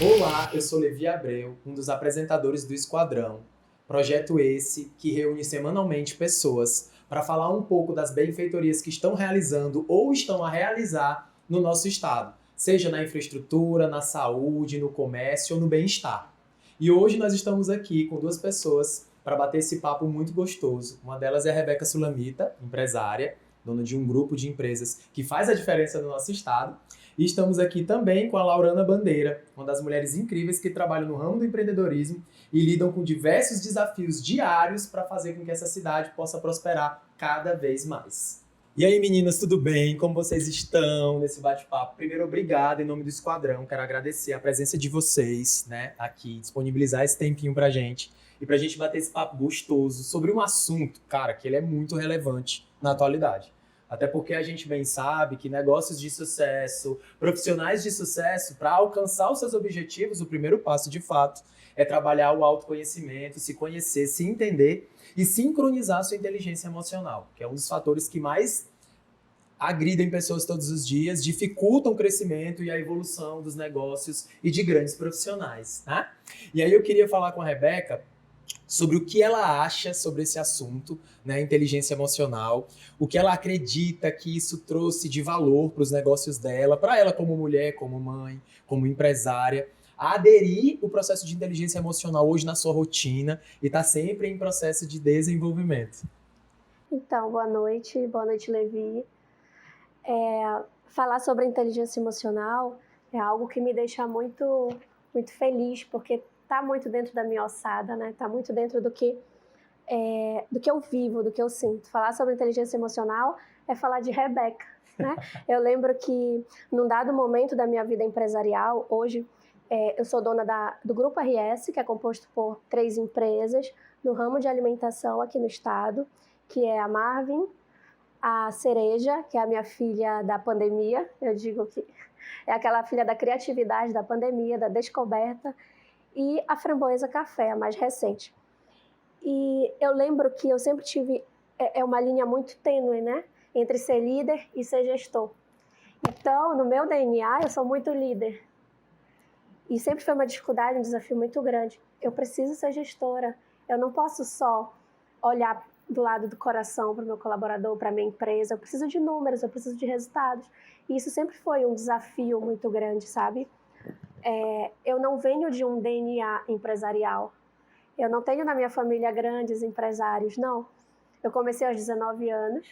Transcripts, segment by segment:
Olá, eu sou Levi Abreu, um dos apresentadores do Esquadrão. Projeto esse que reúne semanalmente pessoas para falar um pouco das benfeitorias que estão realizando ou estão a realizar no nosso estado, seja na infraestrutura, na saúde, no comércio ou no bem-estar. E hoje nós estamos aqui com duas pessoas para bater esse papo muito gostoso. Uma delas é a Rebeca Sulamita, empresária, dona de um grupo de empresas que faz a diferença no nosso estado. E estamos aqui também com a Laurana Bandeira, uma das mulheres incríveis que trabalham no ramo do empreendedorismo e lidam com diversos desafios diários para fazer com que essa cidade possa prosperar cada vez mais. E aí, meninas, tudo bem? Como vocês estão nesse bate-papo? Primeiro, obrigado em nome do Esquadrão. Quero agradecer a presença de vocês, né, aqui, disponibilizar esse tempinho pra gente e pra gente bater esse papo gostoso sobre um assunto, cara, que ele é muito relevante na atualidade. Até porque a gente bem sabe que negócios de sucesso, profissionais de sucesso, para alcançar os seus objetivos, o primeiro passo, de fato, é trabalhar o autoconhecimento, se conhecer, se entender e sincronizar a sua inteligência emocional, que é um dos fatores que mais agridem pessoas todos os dias, dificultam o crescimento e a evolução dos negócios e de grandes profissionais, né? E aí eu queria falar com a Rebeca sobre o que ela acha sobre esse assunto, né, inteligência emocional, o que ela acredita que isso trouxe de valor para os negócios dela, para ela como mulher, como mãe, como empresária, a aderir o processo de inteligência emocional hoje na sua rotina e está sempre em processo de desenvolvimento. Então, boa noite, Levi. Falar sobre inteligência emocional é algo que me deixa muito feliz, porque está muito dentro da minha ossada, né? Está muito dentro do que eu vivo, do que eu sinto. Falar sobre inteligência emocional é falar de Rebeca, né? Eu lembro que, num dado momento da minha vida empresarial, hoje, eu sou dona do Grupo RS, que é composto por 3 empresas no ramo de alimentação aqui no estado, que é a Marvin, a Cereja, que é a minha filha da pandemia, eu digo que é aquela filha da criatividade, da pandemia, da descoberta, e a Framboesa Café, a mais recente. E eu lembro que eu sempre tive uma linha muito tênue, né, entre ser líder e ser gestor. Então, no meu DNA, eu sou muito líder. E sempre foi uma dificuldade, um desafio muito grande. Eu preciso ser gestora. Eu não posso só olhar do lado do coração para o meu colaborador, para a minha empresa. Eu preciso de números, eu preciso de resultados. E isso sempre foi um desafio muito grande, sabe? Eu não venho de um DNA empresarial. Eu não tenho na minha família grandes empresários, não. Eu comecei aos 19 anos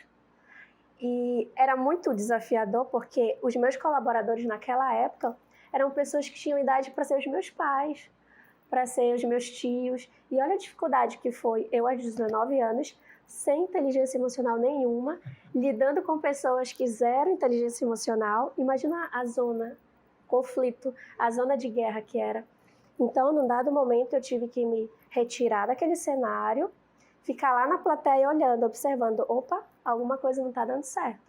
e era muito desafiador porque os meus colaboradores naquela época eram pessoas que tinham idade para ser os meus pais, para ser os meus tios. E olha a dificuldade que foi eu, aos 19 anos, sem inteligência emocional nenhuma, lidando com pessoas que zero inteligência emocional. Imagina a zona, conflito, a zona de guerra que era. Então, num dado momento, eu tive que me retirar daquele cenário, ficar lá na plateia olhando, observando, opa, alguma coisa não está dando certo.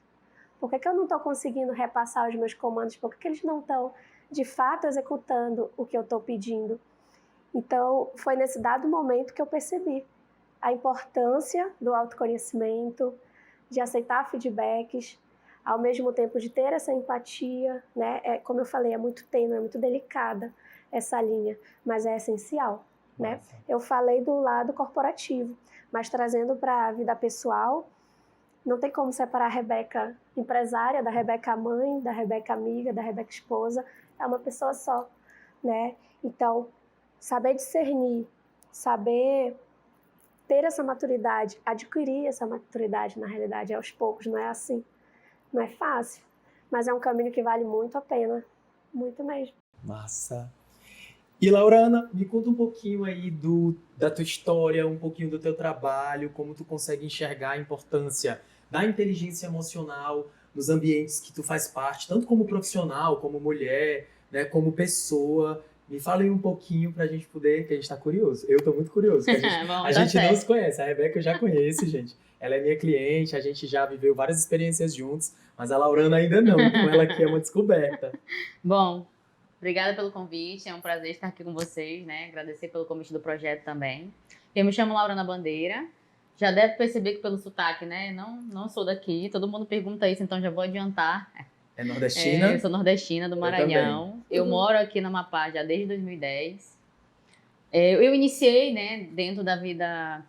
Por que eu não estou conseguindo repassar os meus comandos? Por que eles não estão, de fato, executando o que eu estou pedindo? Então, foi nesse dado momento que eu percebi a importância do autoconhecimento, de aceitar feedbacks, ao mesmo tempo de ter essa empatia, né? Como eu falei, é muito tênue, é muito delicada essa linha, mas é essencial, né? Eu falei do lado corporativo, mas trazendo para a vida pessoal, não tem como separar a Rebeca empresária da Rebeca mãe, da Rebeca amiga, da Rebeca esposa, é uma pessoa só, né? Então, saber discernir, saber ter essa maturidade, adquirir essa maturidade, na realidade, aos poucos, não é assim. Não é fácil, mas é um caminho que vale muito a pena, muito mesmo. Massa. E Laurana, me conta um pouquinho aí da tua história, um pouquinho do teu trabalho, como tu consegue enxergar a importância da inteligência emocional nos ambientes que tu faz parte, tanto como profissional, como mulher, né, como pessoa. Me fala aí um pouquinho pra gente poder, que a gente tá curioso. Eu tô muito curioso, que a gente não se conhece. A Rebeca eu já conheço, gente. Ela é minha cliente, a gente já viveu várias experiências juntos, mas a Laurana ainda não, com ela aqui é uma descoberta. Bom, obrigada pelo convite, é um prazer estar aqui com vocês, né? Agradecer pelo convite do projeto também. Eu me chamo Laurana Bandeira, já deve perceber que pelo sotaque, né? Não sou daqui, todo mundo pergunta isso, então já vou adiantar. É nordestina? Eu sou nordestina do Maranhão. Eu moro aqui no Amapá já desde 2010. Eu iniciei, né, dentro da vida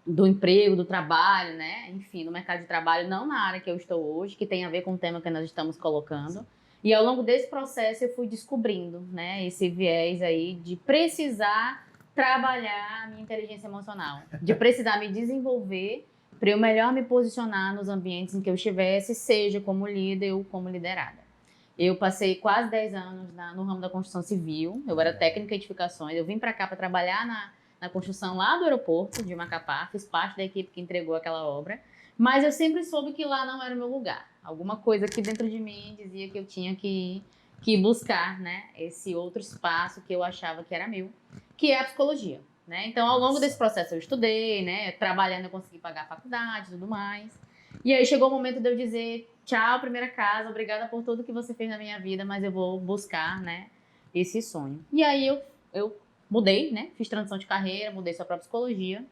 do emprego, do trabalho, né, enfim, no mercado de trabalho, não na área que eu estou hoje, que tem a ver com o tema que nós estamos colocando. E ao longo desse processo eu fui descobrindo, né, esse viés aí de precisar trabalhar a minha inteligência emocional, de precisar me desenvolver para eu melhor me posicionar nos ambientes em que eu estivesse, seja como líder ou como liderada. Eu passei quase 10 anos no ramo da construção civil, eu era técnica de edificações, eu vim para cá para trabalhar na construção lá do aeroporto de Macapá, fiz parte da equipe que entregou aquela obra, mas eu sempre soube que lá não era o meu lugar. Alguma coisa aqui dentro de mim dizia que eu tinha que buscar, né, esse outro espaço que eu achava que era meu, que é a psicologia. Né? Então, ao longo desse processo eu estudei, né, trabalhando eu consegui pagar a faculdade e tudo mais. E aí chegou o momento de eu dizer tchau, primeira casa, obrigada por tudo que você fez na minha vida, mas eu vou buscar, né, esse sonho. E aí eu mudei, né, fiz transição de carreira, mudei só para psicologia,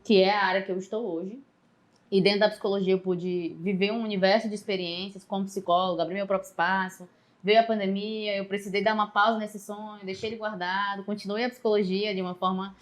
que é a área que eu estou hoje. E dentro da psicologia eu pude viver um universo de experiências como psicóloga, abrir meu próprio espaço. Veio a pandemia, eu precisei dar uma pausa nesse sonho, deixei ele guardado, continuei a psicologia de uma forma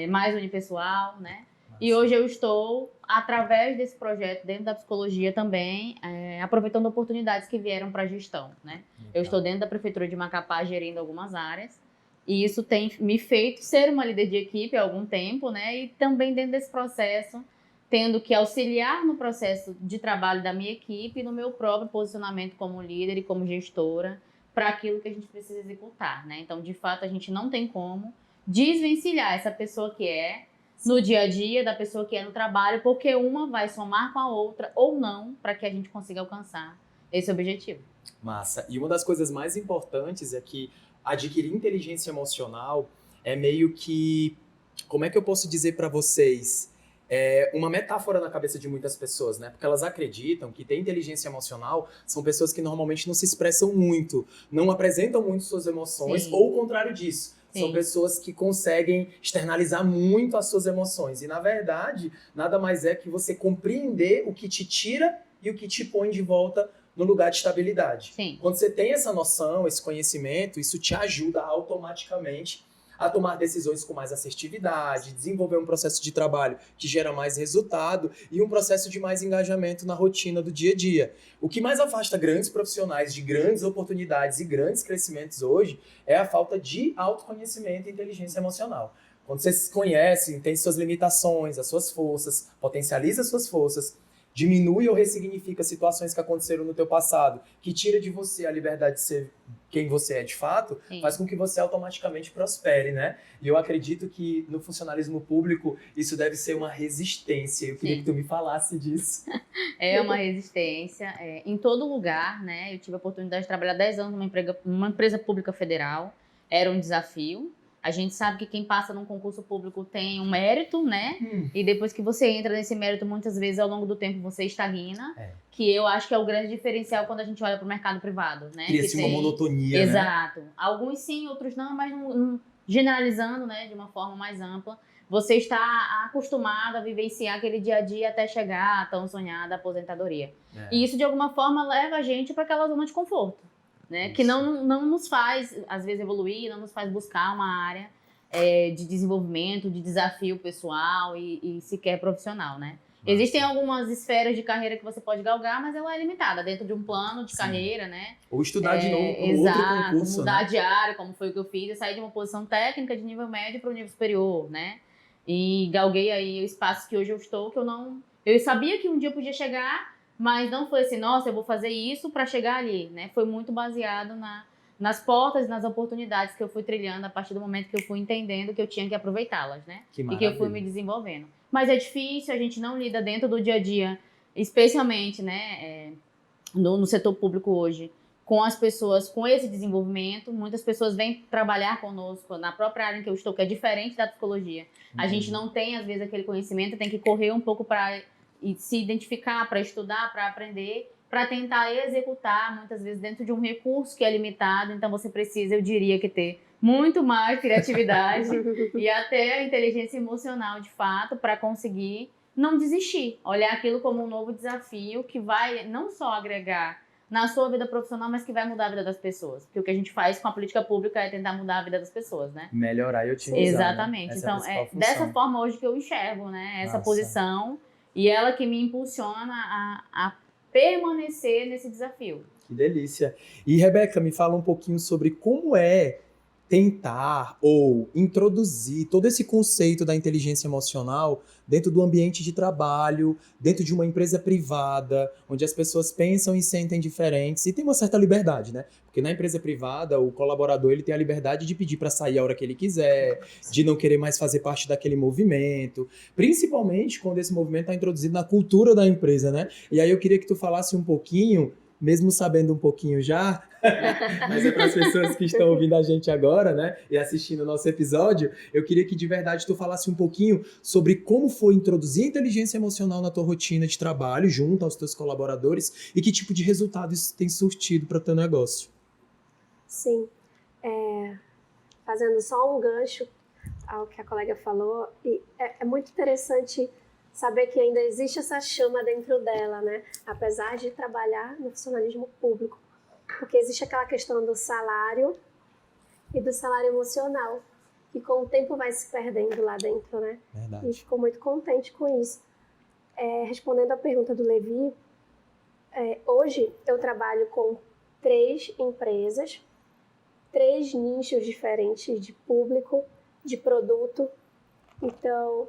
mais unipessoal, né? E hoje eu estou, através desse projeto dentro da psicologia também, aproveitando oportunidades que vieram para a gestão, né? Eu estou dentro da Prefeitura de Macapá gerindo algumas áreas e isso tem me feito ser uma líder de equipe há algum tempo, né? E também dentro desse processo, tendo que auxiliar no processo de trabalho da minha equipe e no meu próprio posicionamento como líder e como gestora para aquilo que a gente precisa executar, né? Então, de fato, a gente não tem como desvencilhar essa pessoa que é no dia a dia da pessoa que é no trabalho, porque uma vai somar com a outra ou não para que a gente consiga alcançar esse objetivo. Massa. E uma das coisas mais importantes é que adquirir inteligência emocional é meio que, como é que eu posso dizer para vocês? É uma metáfora na cabeça de muitas pessoas, né? Porque elas acreditam que ter inteligência emocional são pessoas que normalmente não se expressam muito, não apresentam muito suas emoções, Sim. ou o contrário disso. Sim. São pessoas que conseguem externalizar muito as suas emoções. E, na verdade, nada mais é que você compreender o que te tira e o que te põe de volta no lugar de estabilidade. Sim. Quando você tem essa noção, esse conhecimento, isso te ajuda automaticamente a tomar decisões com mais assertividade, desenvolver um processo de trabalho que gera mais resultado e um processo de mais engajamento na rotina do dia a dia. O que mais afasta grandes profissionais de grandes oportunidades e grandes crescimentos hoje é a falta de autoconhecimento e inteligência emocional. Quando você se conhece, entende suas limitações, as suas forças, potencializa as suas forças, diminui ou ressignifica situações que aconteceram no teu passado, que tira de você a liberdade de ser quem você é de fato, Sim. faz com que você automaticamente prospere, né? E eu acredito que no funcionalismo público isso deve ser uma resistência. Eu queria Sim. que tu me falasse disso. É uma resistência. Em todo lugar, né? Eu tive a oportunidade de trabalhar 10 anos numa empresa pública federal. Era um desafio. A gente sabe que quem passa num concurso público tem um mérito, né? E depois que você entra nesse mérito, muitas vezes ao longo do tempo você estagna. Que eu acho que é o grande diferencial quando a gente olha para o mercado privado, né? Cria-se uma monotonia, Exato. Né? Alguns sim, outros não, mas generalizando, né? De uma forma mais ampla. Você está acostumado a vivenciar aquele dia a dia até chegar à tão sonhada aposentadoria. E isso, de alguma forma, leva a gente para aquela zona de conforto. Né? Que não nos faz, às vezes, evoluir, não nos faz buscar uma área de desenvolvimento, de desafio pessoal e sequer profissional, né? Nossa. Existem algumas esferas de carreira que você pode galgar, mas ela é limitada, dentro de um plano de carreira, né? Ou estudar de novo para outro concurso, mudar né? de área, como foi o que eu fiz, eu saí de uma posição técnica de nível médio para o nível superior, né? E galguei aí o espaço que hoje eu estou, que eu sabia que um dia eu podia chegar, mas não foi assim, nossa, eu vou fazer isso para chegar ali, né? Foi muito baseado nas portas, nas oportunidades que eu fui trilhando a partir do momento que eu fui entendendo que eu tinha que aproveitá-las, né? E que eu fui me desenvolvendo. Mas é difícil, a gente não lida dentro do dia a dia, especialmente, né, no setor público hoje, com as pessoas com esse desenvolvimento. Muitas pessoas vêm trabalhar conosco na própria área em que eu estou, que é diferente da psicologia. A gente não tem, às vezes, aquele conhecimento, tem que correr um pouco para se identificar, para estudar, para aprender, para tentar executar, muitas vezes, dentro de um recurso que é limitado. Então, você precisa, eu diria, que ter muito mais criatividade e até a inteligência emocional, de fato, para conseguir não desistir. Olhar aquilo como um novo desafio que vai não só agregar na sua vida profissional, mas que vai mudar a vida das pessoas. Porque o que a gente faz com a política pública é tentar mudar a vida das pessoas, né? Melhorar e otimizar. Exatamente. Né? Então, é dessa forma hoje que eu enxergo, né? Essa posição e ela que me impulsiona a permanecer nesse desafio. Que delícia. E, Rebeca, me fala um pouquinho sobre como é tentar ou introduzir todo esse conceito da inteligência emocional dentro do ambiente de trabalho, dentro de uma empresa privada, onde as pessoas pensam e sentem diferentes e tem uma certa liberdade, né? Porque na empresa privada, o colaborador ele tem a liberdade de pedir para sair a hora que ele quiser, de não querer mais fazer parte daquele movimento, principalmente quando esse movimento está introduzido na cultura da empresa, né? E aí eu queria que tu falasse um pouquinho, mesmo sabendo um pouquinho já, mas é para as pessoas que estão ouvindo a gente agora, né, e assistindo o nosso episódio, eu queria que de verdade tu falasse um pouquinho sobre como foi introduzir a inteligência emocional na tua rotina de trabalho, junto aos teus colaboradores, e que tipo de resultado isso tem surtido para o teu negócio. Sim, fazendo só um gancho ao que a colega falou, e é muito interessante saber que ainda existe essa chama dentro dela, né? Apesar de trabalhar no funcionalismo público. Porque existe aquela questão do salário e do salário emocional, que com o tempo vai se perdendo lá dentro, né? Verdade. E ficou muito contente com isso. Respondendo à pergunta do Levi, hoje eu trabalho com 3 empresas, 3 nichos diferentes de público, de produto. Então,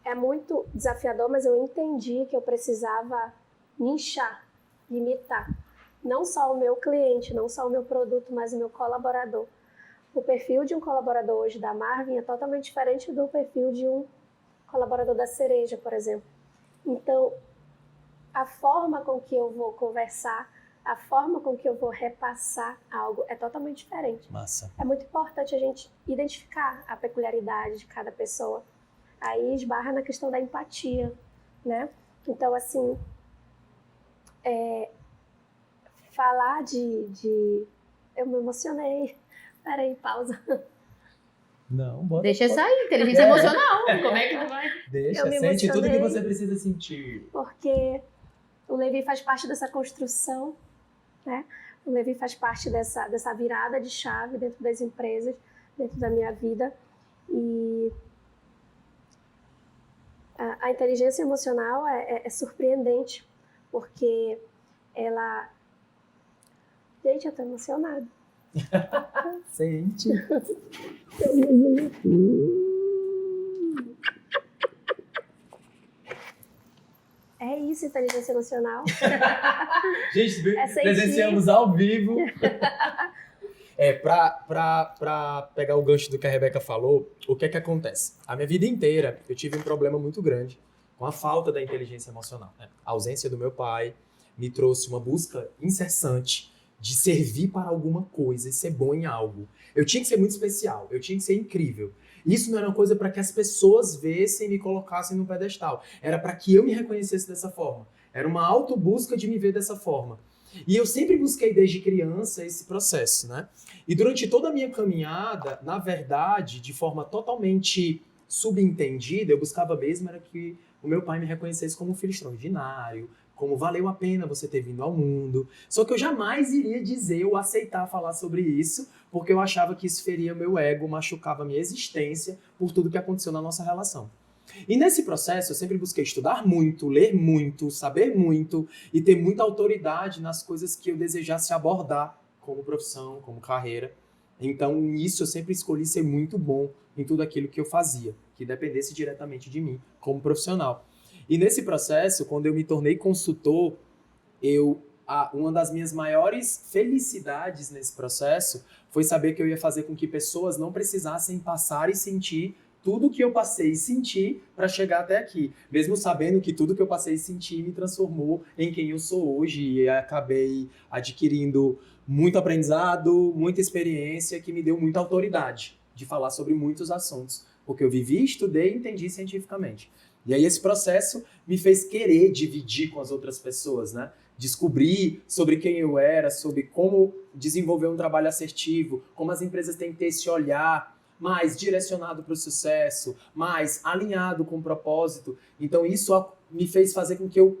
é muito desafiador, mas eu entendi que eu precisava nichar, limitar. Não só o meu cliente, não só o meu produto, mas o meu colaborador. O perfil de um colaborador hoje da Marvin é totalmente diferente do perfil de um colaborador da Cereja, por exemplo. Então, a forma com que eu vou conversar, a forma com que eu vou repassar algo é totalmente diferente. Massa. É muito importante a gente identificar a peculiaridade de cada pessoa. Aí esbarra na questão da empatia, né? Então, assim, falar de... Eu me emocionei. Peraí, pausa. Não, bota. Deixa sair, inteligência emocional. Como é que tu vai? Deixa, sente tudo que você precisa sentir. Porque o Levi faz parte dessa construção, né? O Levi faz parte dessa virada de chave dentro das empresas, dentro da minha vida. E a inteligência emocional é surpreendente, porque ela... Gente, eu tô emocionada. Sente. É isso, inteligência emocional. Gente, presenciamos ao vivo. Pra pegar o gancho do que a Rebeca falou, o que é que acontece? A minha vida inteira, eu tive um problema muito grande com a falta da inteligência emocional. Né? A ausência do meu pai me trouxe uma busca incessante de servir para alguma coisa e ser bom em algo. Eu tinha que ser muito especial, eu tinha que ser incrível. Isso não era uma coisa para que as pessoas vissem e me colocassem no pedestal. Era para que eu me reconhecesse dessa forma. Era uma autobusca de me ver dessa forma. E eu sempre busquei desde criança esse processo, né? E durante toda a minha caminhada, na verdade, de forma totalmente subentendida, eu buscava mesmo era que o meu pai me reconhecesse como um filho extraordinário, como valeu a pena você ter vindo ao mundo. Só que eu jamais iria dizer ou aceitar falar sobre isso, porque eu achava que isso feria meu ego, machucava minha existência por tudo que aconteceu na nossa relação. E nesse processo eu sempre busquei estudar muito, ler muito, saber muito e ter muita autoridade nas coisas que eu desejasse abordar como profissão, como carreira. Então nisso eu sempre escolhi ser muito bom em tudo aquilo que eu fazia, que dependesse diretamente de mim como profissional. E nesse processo, quando eu me tornei consultor, uma das minhas maiores felicidades nesse processo foi saber que eu ia fazer com que pessoas não precisassem passar e sentir tudo que eu passei e senti para chegar até aqui. Mesmo sabendo que tudo que eu passei e senti me transformou em quem eu sou hoje e acabei adquirindo muito aprendizado, muita experiência que me deu muita autoridade de falar sobre muitos assuntos. Porque eu vivi, estudei e entendi cientificamente. E aí esse processo me fez querer dividir com as outras pessoas, né? Descobrir sobre quem eu era, sobre como desenvolver um trabalho assertivo, como as empresas têm que ter esse olhar mais direcionado para o sucesso, mais alinhado com o propósito. Então isso me fez fazer com que eu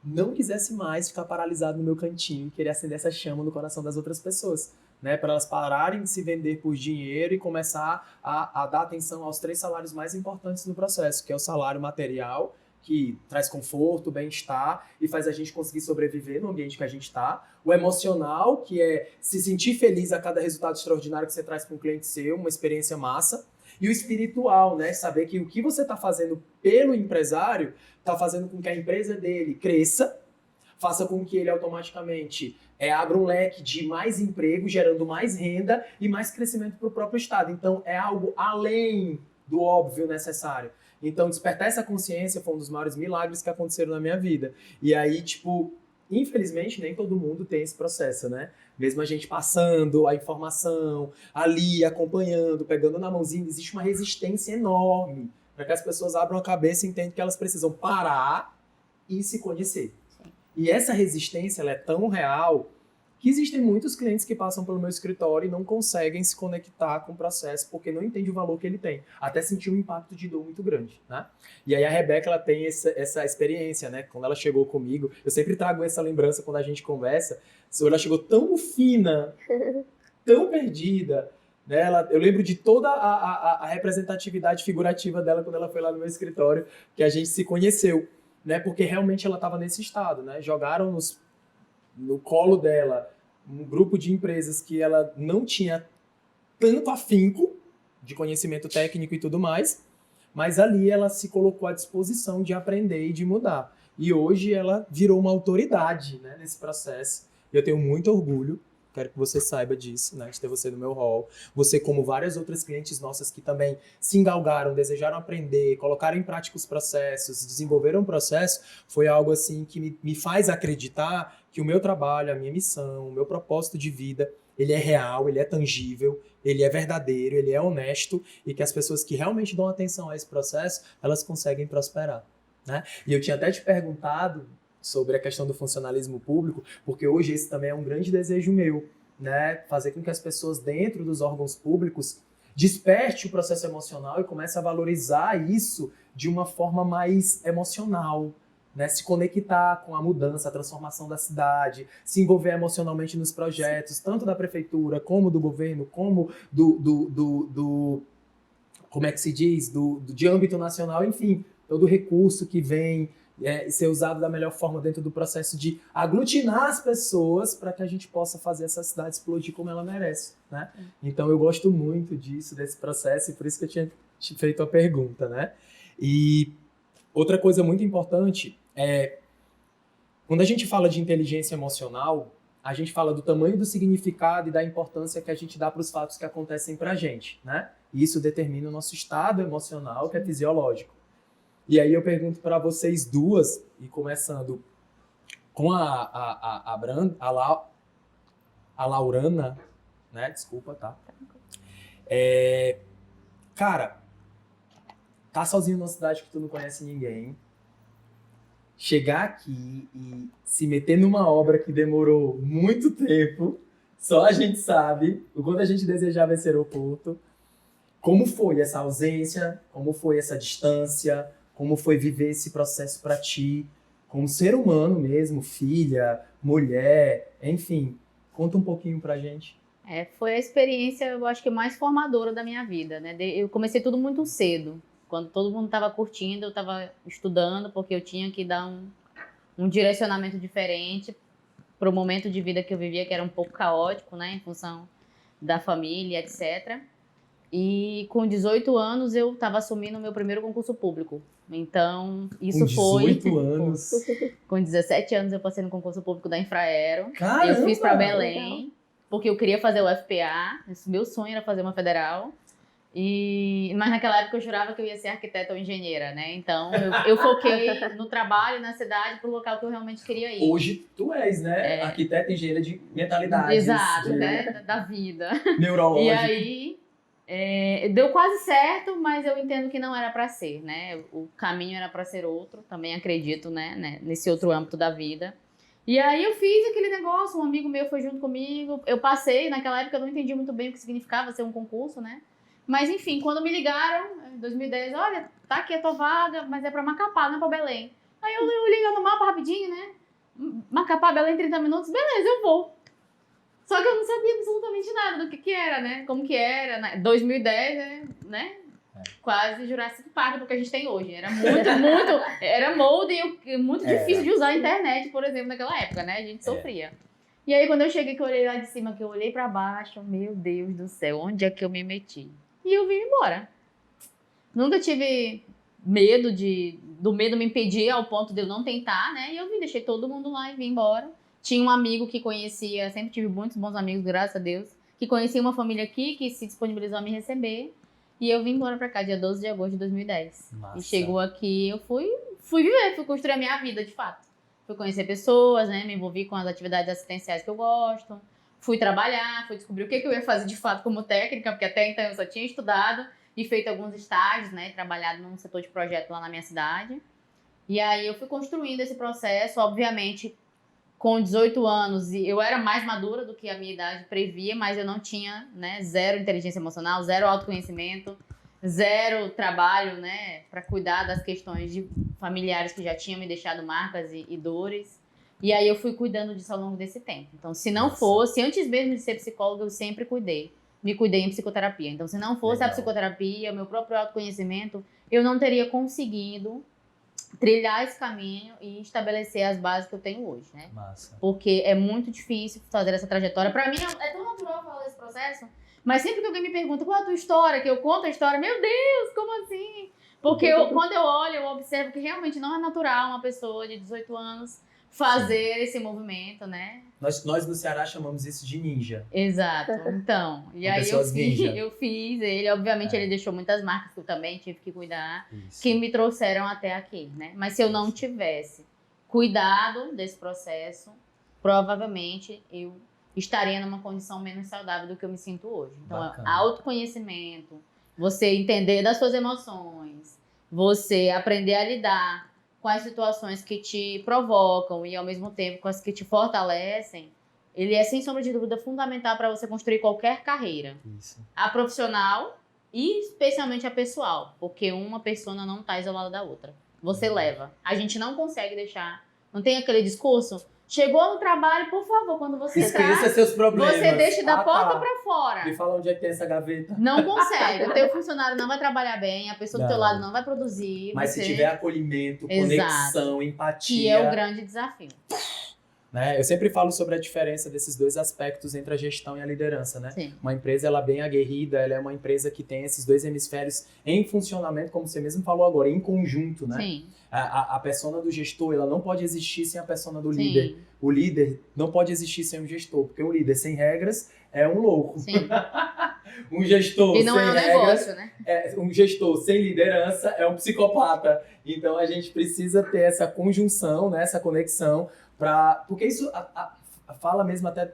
não quisesse mais ficar paralisado no meu cantinho e querer acender essa chama no coração das outras pessoas, né? Para elas pararem de se vender por dinheiro e começar a dar atenção aos 3 salários mais importantes no processo, que é o salário material, que traz conforto, bem-estar e faz a gente conseguir sobreviver no ambiente que a gente está. O emocional, que é se sentir feliz a cada resultado extraordinário que você traz para um cliente seu, uma experiência massa. E o espiritual, né? Saber que o que você está fazendo pelo empresário está fazendo com que a empresa dele cresça, faça com que ele automaticamente abra um leque de mais emprego, gerando mais renda e mais crescimento para o próprio Estado. Então, é algo além do óbvio necessário. Então, despertar essa consciência foi um dos maiores milagres que aconteceram na minha vida. E aí, tipo, infelizmente, nem todo mundo tem esse processo, né? Mesmo a gente passando a informação, ali, acompanhando, pegando na mãozinha, existe uma resistência enorme para que as pessoas abram a cabeça e entendam que elas precisam parar e se conhecer. E essa resistência, ela é tão real que existem muitos clientes que passam pelo meu escritório e não conseguem se conectar com o processo porque não entendem o valor que ele tem. Até sentir um impacto de dor muito grande, né? E aí a Rebeca, ela tem essa experiência, né? Quando ela chegou comigo, eu sempre trago essa lembrança quando a gente conversa. Ela chegou tão fina, tão perdida, né? Eu lembro de toda a representatividade figurativa dela quando ela foi lá no meu escritório, que a gente se conheceu, né? Porque realmente ela estava nesse estado, né? Jogaram no colo dela um grupo de empresas que ela não tinha tanto afinco de conhecimento técnico e tudo mais, mas ali ela se colocou à disposição de aprender e de mudar. E hoje ela virou uma autoridade, né, nesse processo. E eu tenho muito orgulho, quero que você saiba disso, né, de ter você no meu hall. Você, como várias outras clientes nossas que também se engalgaram, desejaram aprender, colocaram em prática os processos, desenvolveram um processo, foi algo assim que me faz acreditar que o meu trabalho, a minha missão, o meu propósito de vida, ele é real, ele é tangível, ele é verdadeiro, ele é honesto e que as pessoas que realmente dão atenção a esse processo, elas conseguem prosperar, né? E eu tinha até te perguntado sobre a questão do funcionalismo público, porque hoje esse também é um grande desejo meu, né? Fazer com que as pessoas dentro dos órgãos públicos desperte o processo emocional e comece a valorizar isso de uma forma mais emocional, né? Se conectar com a mudança, a transformação da cidade, se envolver emocionalmente nos projetos, tanto da prefeitura, como do governo, como do como é que se diz, de âmbito nacional, enfim, todo recurso que vem ser usado da melhor forma dentro do processo de aglutinar as pessoas para que a gente possa fazer essa cidade explodir como ela merece, né? Então eu gosto muito disso, desse processo, e por isso que eu tinha te feito a pergunta, né? E outra coisa muito importante é, quando a gente fala de inteligência emocional, a gente fala do tamanho do significado e da importância que a gente dá para os fatos que acontecem para a gente, né? E isso determina o nosso estado emocional, que é fisiológico. E aí eu pergunto para vocês duas, e começando com a Laurana, né? Desculpa, tá? Cara, tá sozinho numa cidade que tu não conhece ninguém, chegar aqui e se meter numa obra que demorou muito tempo, só a gente sabe o quanto a gente desejava esse aeroporto, como foi essa ausência, como foi essa distância, como foi viver esse processo para ti, como ser humano mesmo, filha, mulher, enfim. Conta um pouquinho pra gente. Foi a experiência, eu acho que mais formadora da minha vida, né? Eu comecei tudo muito cedo. Quando todo mundo estava curtindo, eu estava estudando, porque eu tinha que dar um direcionamento diferente para o momento de vida que eu vivia, que era um pouco caótico, né? Em função da família, etc. E com 18 anos eu estava assumindo o meu primeiro concurso público. Então, isso foi... Com 18 anos? Com 17 anos eu passei no concurso público da Infraero. Caramba! Eu fiz para Belém, porque eu queria fazer o FPA. Meu sonho era fazer uma federal. Mas naquela época eu jurava que eu ia ser arquiteta ou engenheira, né? Então, eu foquei no trabalho, na cidade, pro local que eu realmente queria ir. Hoje tu és, né? Arquiteta e engenheira de mentalidades. Exato, né? Da vida. Neurológico. E aí... deu quase certo, mas eu entendo que não era para ser, né? O caminho era para ser outro, também acredito, né? Nesse outro âmbito da vida. E aí eu fiz aquele negócio, um amigo meu foi junto comigo, eu passei, naquela época eu não entendi muito bem o que significava ser um concurso, né? Mas enfim, quando me ligaram, em 2010, olha, tá aqui a tua vaga, mas é para Macapá, não é para Belém. Aí eu olhei lá no mapa rapidinho, né? Macapá, Belém, 30 minutos, beleza, eu vou. Só que eu não sabia absolutamente nada do que era, né? Como que era, né? 2010, né? Quase Jurassic Park do que a gente tem hoje. Era era molde e muito difícil de usar a internet, por exemplo, naquela época, né? A gente sofria. E aí, quando eu cheguei, que eu olhei lá de cima, que eu olhei pra baixo, meu Deus do céu, onde é que eu me meti? E eu vim embora. Nunca tive medo do medo me impedir ao ponto de eu não tentar, né? E eu deixei todo mundo lá e vim embora. Tinha um amigo que conhecia, sempre tive muitos bons amigos, graças a Deus, que conhecia uma família aqui, que se disponibilizou a me receber. E eu vim embora pra cá, dia 12 de agosto de 2010. Massa. E chegou aqui, eu fui viver, fui construir a minha vida, de fato. Fui conhecer pessoas, né? Me envolvi com as atividades assistenciais que eu gosto. Fui trabalhar, fui descobrir o que eu ia fazer de fato como técnica, porque até então eu só tinha estudado e feito alguns estágios, né? Trabalhado num setor de projeto lá na minha cidade. E aí eu fui construindo esse processo, obviamente, com 18 anos, e eu era mais madura do que a minha idade previa, mas eu não tinha, né, zero inteligência emocional, zero autoconhecimento, zero trabalho, né, para cuidar das questões de familiares que já tinham me deixado marcas e dores. E aí eu fui cuidando disso ao longo desse tempo. Então, se não fosse, antes mesmo de ser psicóloga, eu sempre cuidei. Me cuidei em psicoterapia. Então, se não fosse a psicoterapia, o meu próprio autoconhecimento, eu não teria conseguido trilhar esse caminho e estabelecer as bases que eu tenho hoje, né? Massa. Porque é muito difícil fazer essa trajetória. Pra mim é tão natural falar desse processo, mas sempre que alguém me pergunta qual é a tua história, que eu conto a história, meu Deus, como assim? Porque quando eu olho, eu observo que realmente não é natural uma pessoa de 18 anos fazer esse movimento, né? Nós no Ceará chamamos isso de ninja. Exato. Então, e aí eu fiz ele. Obviamente ele deixou muitas marcas que eu também tive que cuidar, que me trouxeram até aqui, né? Mas se eu não tivesse cuidado desse processo, provavelmente eu estaria numa condição menos saudável do que eu me sinto hoje. Então, autoconhecimento, você entender das suas emoções, você aprender a lidar com as situações que te provocam e, ao mesmo tempo, com as que te fortalecem, ele é, sem sombra de dúvida, fundamental para você construir qualquer carreira. Isso. A profissional e, especialmente, a pessoal, porque uma pessoa não está isolada da outra. Você leva. A gente não consegue deixar... Não tem aquele discurso... Chegou no trabalho, por favor, quando você esqueça seus problemas. Você deixa da porta pra fora. Me fala onde é que tem essa gaveta. Não consegue. O teu funcionário não vai trabalhar bem, a pessoa do teu lado não vai produzir. Mas se tiver acolhimento, conexão, empatia... Que é o grande desafio. Né? Eu sempre falo sobre a diferença desses dois aspectos entre a gestão e a liderança, né? Sim. Uma empresa, ela bem aguerrida, ela é uma empresa que tem esses dois hemisférios em funcionamento, como você mesmo falou agora, em conjunto, né? Sim. A persona do gestor, ela não pode existir sem a persona do líder. O líder não pode existir sem o gestor, porque um líder sem regras é um louco. Sim. Um gestor e não sem é um regras, negócio, né? Um gestor sem liderança é um psicopata. Então a gente precisa ter essa conjunção, né, essa conexão, porque isso fala mesmo até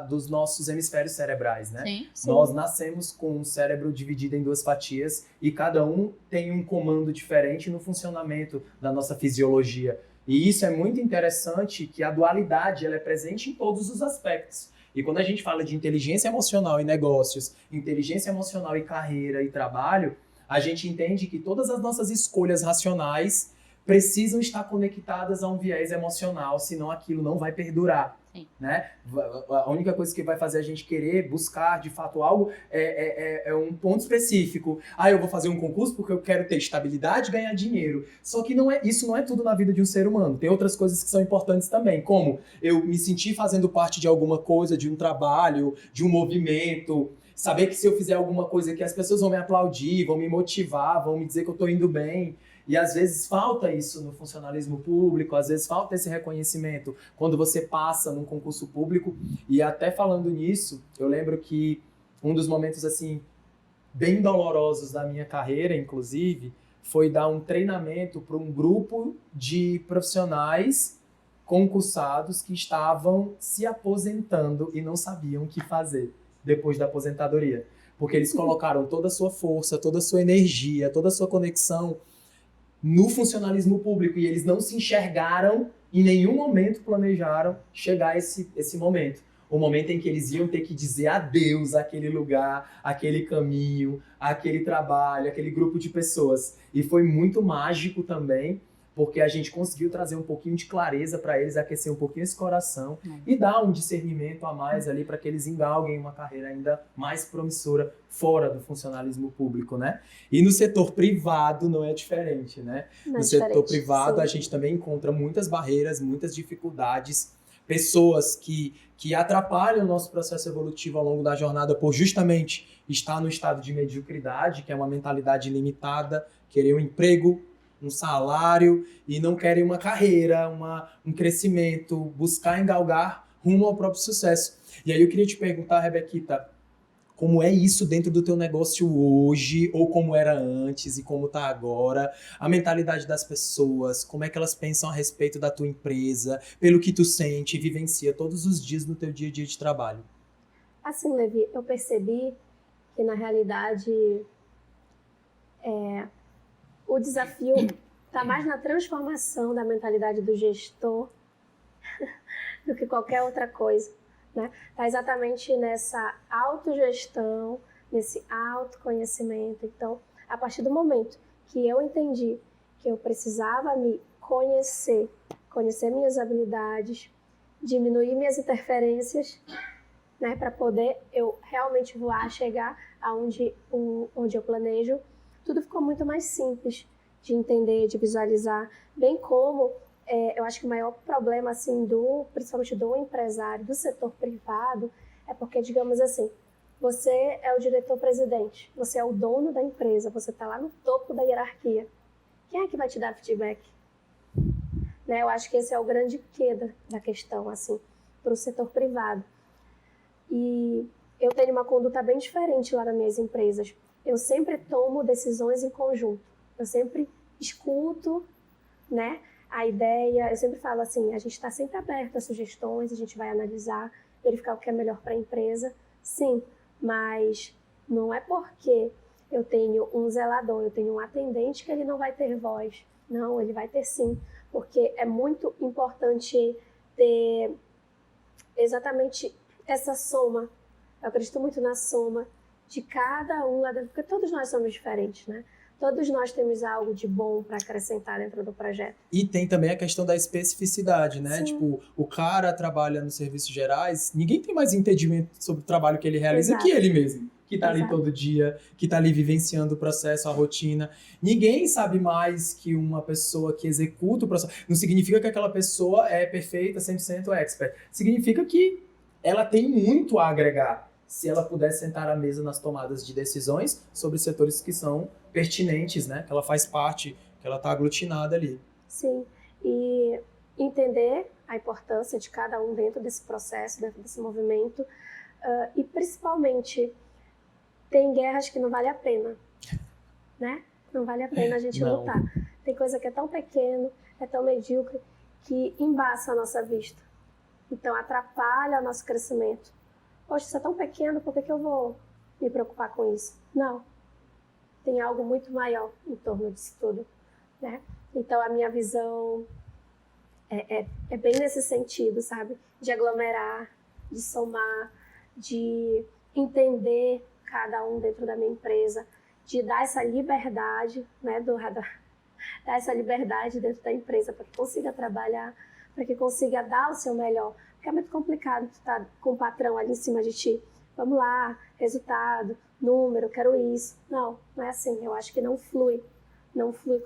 dos nossos hemisférios cerebrais, né? Sim. Nós nascemos com um cérebro dividido em duas fatias e cada um tem um comando diferente no funcionamento da nossa fisiologia. E isso é muito interessante, que a dualidade ela é presente em todos os aspectos. E quando a gente fala de inteligência emocional e negócios, inteligência emocional e carreira e trabalho, a gente entende que todas as nossas escolhas racionais precisam estar conectadas a um viés emocional, senão aquilo não vai perdurar. Sim. Né? A única coisa que vai fazer a gente querer buscar, de fato, algo é um ponto específico. Eu vou fazer um concurso porque eu quero ter estabilidade e ganhar dinheiro. Só que isso não é tudo na vida de um ser humano. Tem outras coisas que são importantes também, como eu me sentir fazendo parte de alguma coisa, de um trabalho, de um movimento, saber que se eu fizer alguma coisa que as pessoas vão me aplaudir, vão me motivar, vão me dizer que eu estou indo bem. E às vezes falta isso no funcionalismo público, às vezes falta esse reconhecimento quando você passa num concurso público. E até falando nisso, eu lembro que um dos momentos assim bem dolorosos da minha carreira, inclusive, foi dar um treinamento para um grupo de profissionais concursados que estavam se aposentando e não sabiam o que fazer depois da aposentadoria. Porque eles colocaram toda a sua força, toda a sua energia, toda a sua conexão no funcionalismo público, e eles não se enxergaram, em nenhum momento planejaram chegar a esse momento. O momento em que eles iam ter que dizer adeus àquele lugar, àquele caminho, àquele trabalho, àquele grupo de pessoas. E foi muito mágico também, porque a gente conseguiu trazer um pouquinho de clareza para eles, aquecer um pouquinho esse coração e dar um discernimento a mais ali para que eles engalguem uma carreira ainda mais promissora fora do funcionalismo público, né? E no setor privado não é diferente, né? No setor privado, sim, a gente também encontra muitas barreiras, muitas dificuldades, pessoas que atrapalham o nosso processo evolutivo ao longo da jornada por justamente estar no estado de mediocridade, que é uma mentalidade limitada, querer um emprego, um salário e não querem uma carreira, um crescimento, buscar engalgar rumo ao próprio sucesso. E aí eu queria te perguntar, Rebequita, como é isso dentro do teu negócio hoje, ou como era antes e como está agora, a mentalidade das pessoas, como é que elas pensam a respeito da tua empresa, pelo que tu sente e vivencia todos os dias no teu dia a dia de trabalho? Assim, Levi, eu percebi que na realidade o desafio está mais na transformação da mentalidade do gestor do que qualquer outra coisa, né? Está exatamente nessa autogestão, nesse autoconhecimento. Então, a partir do momento que eu entendi que eu precisava me conhecer minhas habilidades, diminuir minhas interferências, né, para poder eu realmente voar, chegar aonde eu planejo, tudo ficou muito mais simples de entender, de visualizar, bem como eu acho que o maior problema, assim, principalmente do empresário, do setor privado, é porque, digamos assim, você é o diretor-presidente, você é o dono da empresa, você está lá no topo da hierarquia. Quem é que vai te dar feedback? Né? Eu acho que esse é o grande quê da questão, assim, para o setor privado. E eu tenho uma conduta bem diferente lá nas minhas empresas. Eu sempre tomo decisões em conjunto. Eu sempre escuto, né, a ideia. Eu sempre falo assim, a gente está sempre aberto a sugestões, a gente vai analisar, verificar o que é melhor para a empresa. Sim, mas não é porque eu tenho um zelador, eu tenho um atendente que ele não vai ter voz. Não, ele vai ter sim, porque é muito importante ter exatamente essa soma. Eu acredito muito na soma de cada um lá dentro, porque todos nós somos diferentes, né? Todos nós temos algo de bom para acrescentar dentro do projeto. E tem também a questão da especificidade, né? Sim. Tipo, o cara trabalha nos serviços gerais, ninguém tem mais entendimento sobre o trabalho que ele realiza. Exato. Que ele mesmo, que tá ali Exato. todo dia, que tá ali vivenciando o processo, a rotina. Ninguém sabe mais que uma pessoa que executa o processo. Não significa que aquela pessoa é perfeita, 100% expert. Significa que ela tem muito a agregar, se ela puder sentar à mesa nas tomadas de decisões sobre setores que são pertinentes, né? Que ela faz parte, que ela está aglutinada ali. Sim, e entender a importância de cada um dentro desse processo, dentro desse movimento, e principalmente tem guerras que não vale a pena, né? Não vale a pena a gente lutar. Tem coisa que é tão pequeno, é tão medíocre, que embaça a nossa vista. Então atrapalha o nosso crescimento. Poxa, isso é tão pequeno, por que eu vou me preocupar com isso? Não. Tem algo muito maior em torno disso tudo, né? Então a minha visão é bem nesse sentido, sabe? De aglomerar, de somar, de entender cada um dentro da minha empresa, de dar essa liberdade, né? Dar essa liberdade dentro da empresa para que consiga trabalhar, para que consiga dar o seu melhor. Porque é muito complicado tu estar com o patrão ali em cima de ti. Vamos lá, resultado, número, quero isso. Não é assim. Eu acho que não flui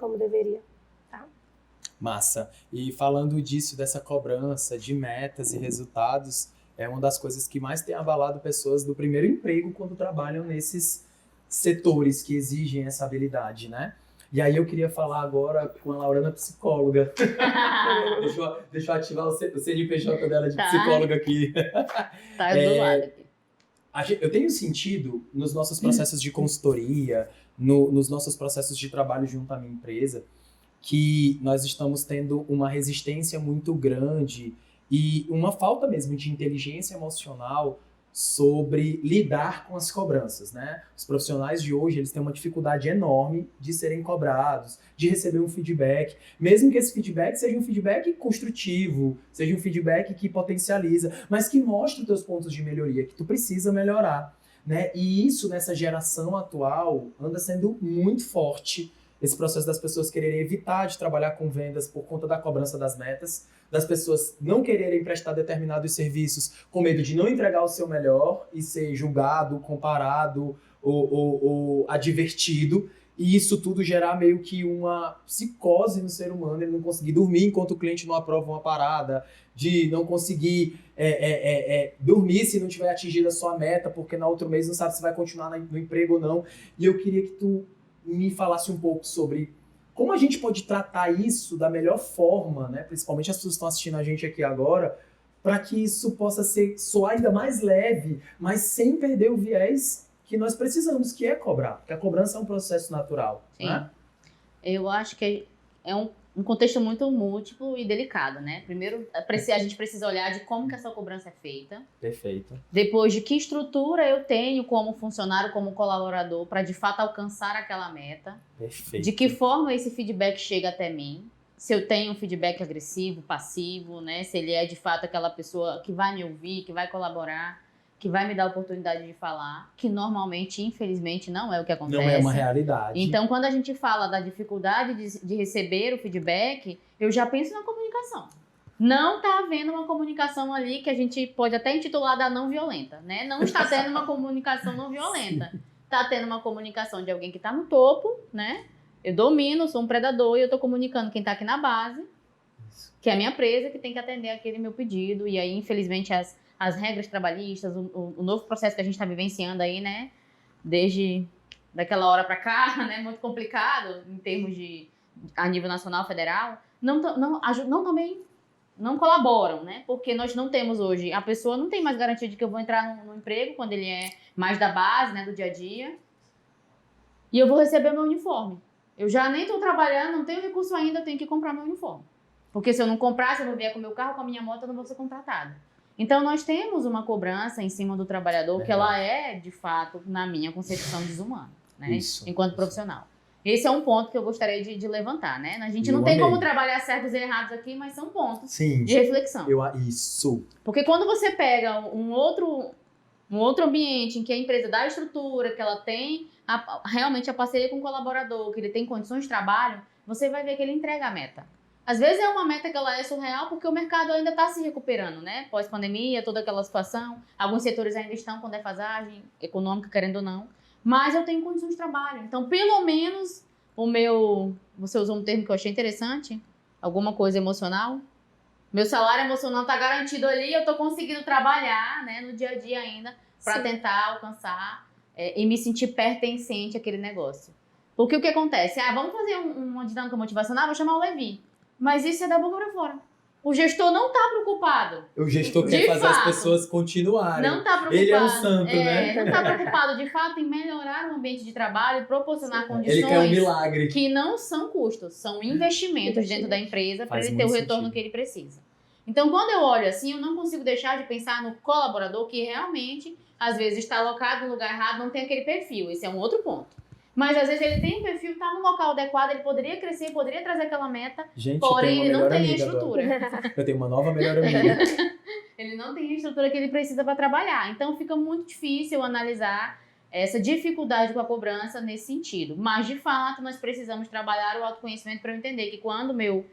como deveria. Tá? Massa. E falando disso, dessa cobrança de metas e resultados, é uma das coisas que mais tem abalado pessoas do primeiro emprego quando trabalham nesses setores que exigem essa habilidade, né? E aí eu queria falar agora com a Laurana, psicóloga. Deixa eu ativar o CNPJ dela de psicóloga aqui. Tá do lado aqui. Eu tenho sentido nos nossos processos de consultoria, nos nossos processos de trabalho junto à minha empresa, que nós estamos tendo uma resistência muito grande e uma falta mesmo de inteligência emocional sobre lidar com as cobranças, né? Os profissionais de hoje, eles têm uma dificuldade enorme de serem cobrados, de receber um feedback, mesmo que esse feedback seja um feedback construtivo, seja um feedback que potencializa, mas que mostre os teus pontos de melhoria, que tu precisa melhorar, né? E isso, nessa geração atual, anda sendo muito forte. esse processo das pessoas quererem evitar de trabalhar com vendas por conta da cobrança das metas, das pessoas não quererem prestar determinados serviços com medo de não entregar o seu melhor e ser julgado, comparado ou advertido. E isso tudo gerar meio que uma psicose no ser humano, ele não conseguir dormir enquanto o cliente não aprova uma parada, de não conseguir dormir se não tiver atingido a sua meta, porque no outro mês não sabe se vai continuar no emprego ou não. E eu queria que tu me falasse um pouco sobre como a gente pode tratar isso da melhor forma, né? Principalmente as pessoas que estão assistindo a gente aqui agora, para que isso possa soar ainda mais leve, mas sem perder o viés que nós precisamos, que é cobrar. Porque a cobrança é um processo natural. Sim. Né? Eu acho que é um contexto muito múltiplo e delicado, né? Primeiro, a gente precisa olhar de como que essa cobrança é feita. Perfeito. Depois, de que estrutura eu tenho como funcionário, como colaborador, para de fato alcançar aquela meta. Perfeito. De que forma esse feedback chega até mim. Se eu tenho um feedback agressivo, passivo, né? Se ele é de fato aquela pessoa que vai me ouvir, que vai colaborar, que vai me dar a oportunidade de falar, que normalmente, infelizmente, não é o que acontece. Não é uma realidade. Então, quando a gente fala da dificuldade de receber o feedback, eu já penso na comunicação. Não está havendo uma comunicação ali que a gente pode até intitular da não violenta, né? Não está tendo uma comunicação não violenta. Está tendo uma comunicação de alguém que está no topo, né? Eu domino, sou um predador e eu estou comunicando quem está aqui na base, que é a minha empresa, que tem que atender aquele meu pedido. E aí, infelizmente, as regras trabalhistas, o novo processo que a gente está vivenciando aí, né? Desde daquela hora para cá, né? Muito complicado em termos a nível nacional, federal, também não colaboram, né? Porque nós não temos hoje, a pessoa não tem mais garantia de que eu vou entrar no emprego quando ele é mais da base, né? Do dia a dia. E eu vou receber meu uniforme. Eu já nem estou trabalhando, não tenho recurso ainda, eu tenho que comprar meu uniforme. Porque se eu não comprar, se eu não vier com o meu carro, com a minha moto, eu não vou ser contratada. Então, nós temos uma cobrança em cima do trabalhador que ela é, de fato, na minha concepção, desumana, né? Isso, enquanto profissional. Esse é um ponto que eu gostaria de levantar, né? A gente não tem como trabalhar certos e errados aqui, mas são pontos de reflexão. Isso. Porque quando você pega um outro ambiente em que a empresa dá a estrutura, que ela tem realmente a parceria com o colaborador, que ele tem condições de trabalho, você vai ver que ele entrega a meta. Às vezes é uma meta que ela é surreal porque o mercado ainda está se recuperando, né? Pós-pandemia, toda aquela situação. Alguns setores ainda estão com defasagem econômica, querendo ou não. Mas eu tenho condições de trabalho. Então, pelo menos, você usou um termo que eu achei interessante, alguma coisa emocional. Meu salário emocional está garantido ali, eu estou conseguindo trabalhar, né, no dia a dia ainda para tentar alcançar e me sentir pertencente àquele negócio. Porque o que acontece? Vamos fazer uma dinâmica motivacional, vou chamar o Levi. Mas isso é da boca para fora. O gestor não está preocupado. O gestor quer fazer as pessoas continuarem. Não está preocupado. Ele é um santo, né? Não está preocupado, de fato, em melhorar o ambiente de trabalho e proporcionar condições ele quer um milagre. Que não são custos, são investimentos dentro da empresa para ele ter o retorno que ele precisa. Então, quando eu olho assim, eu não consigo deixar de pensar no colaborador que realmente, às vezes, está alocado no lugar errado, não tem aquele perfil. Esse é um outro ponto. Mas às vezes ele tem um perfil, está no local adequado, ele poderia crescer, poderia trazer aquela meta, gente, porém ele não tem a estrutura. Eu tenho uma nova melhor amiga. Ele não tem a estrutura que ele precisa para trabalhar. Então fica muito difícil analisar essa dificuldade com a cobrança nesse sentido. Mas, de fato, nós precisamos trabalhar o autoconhecimento para eu entender que quando meu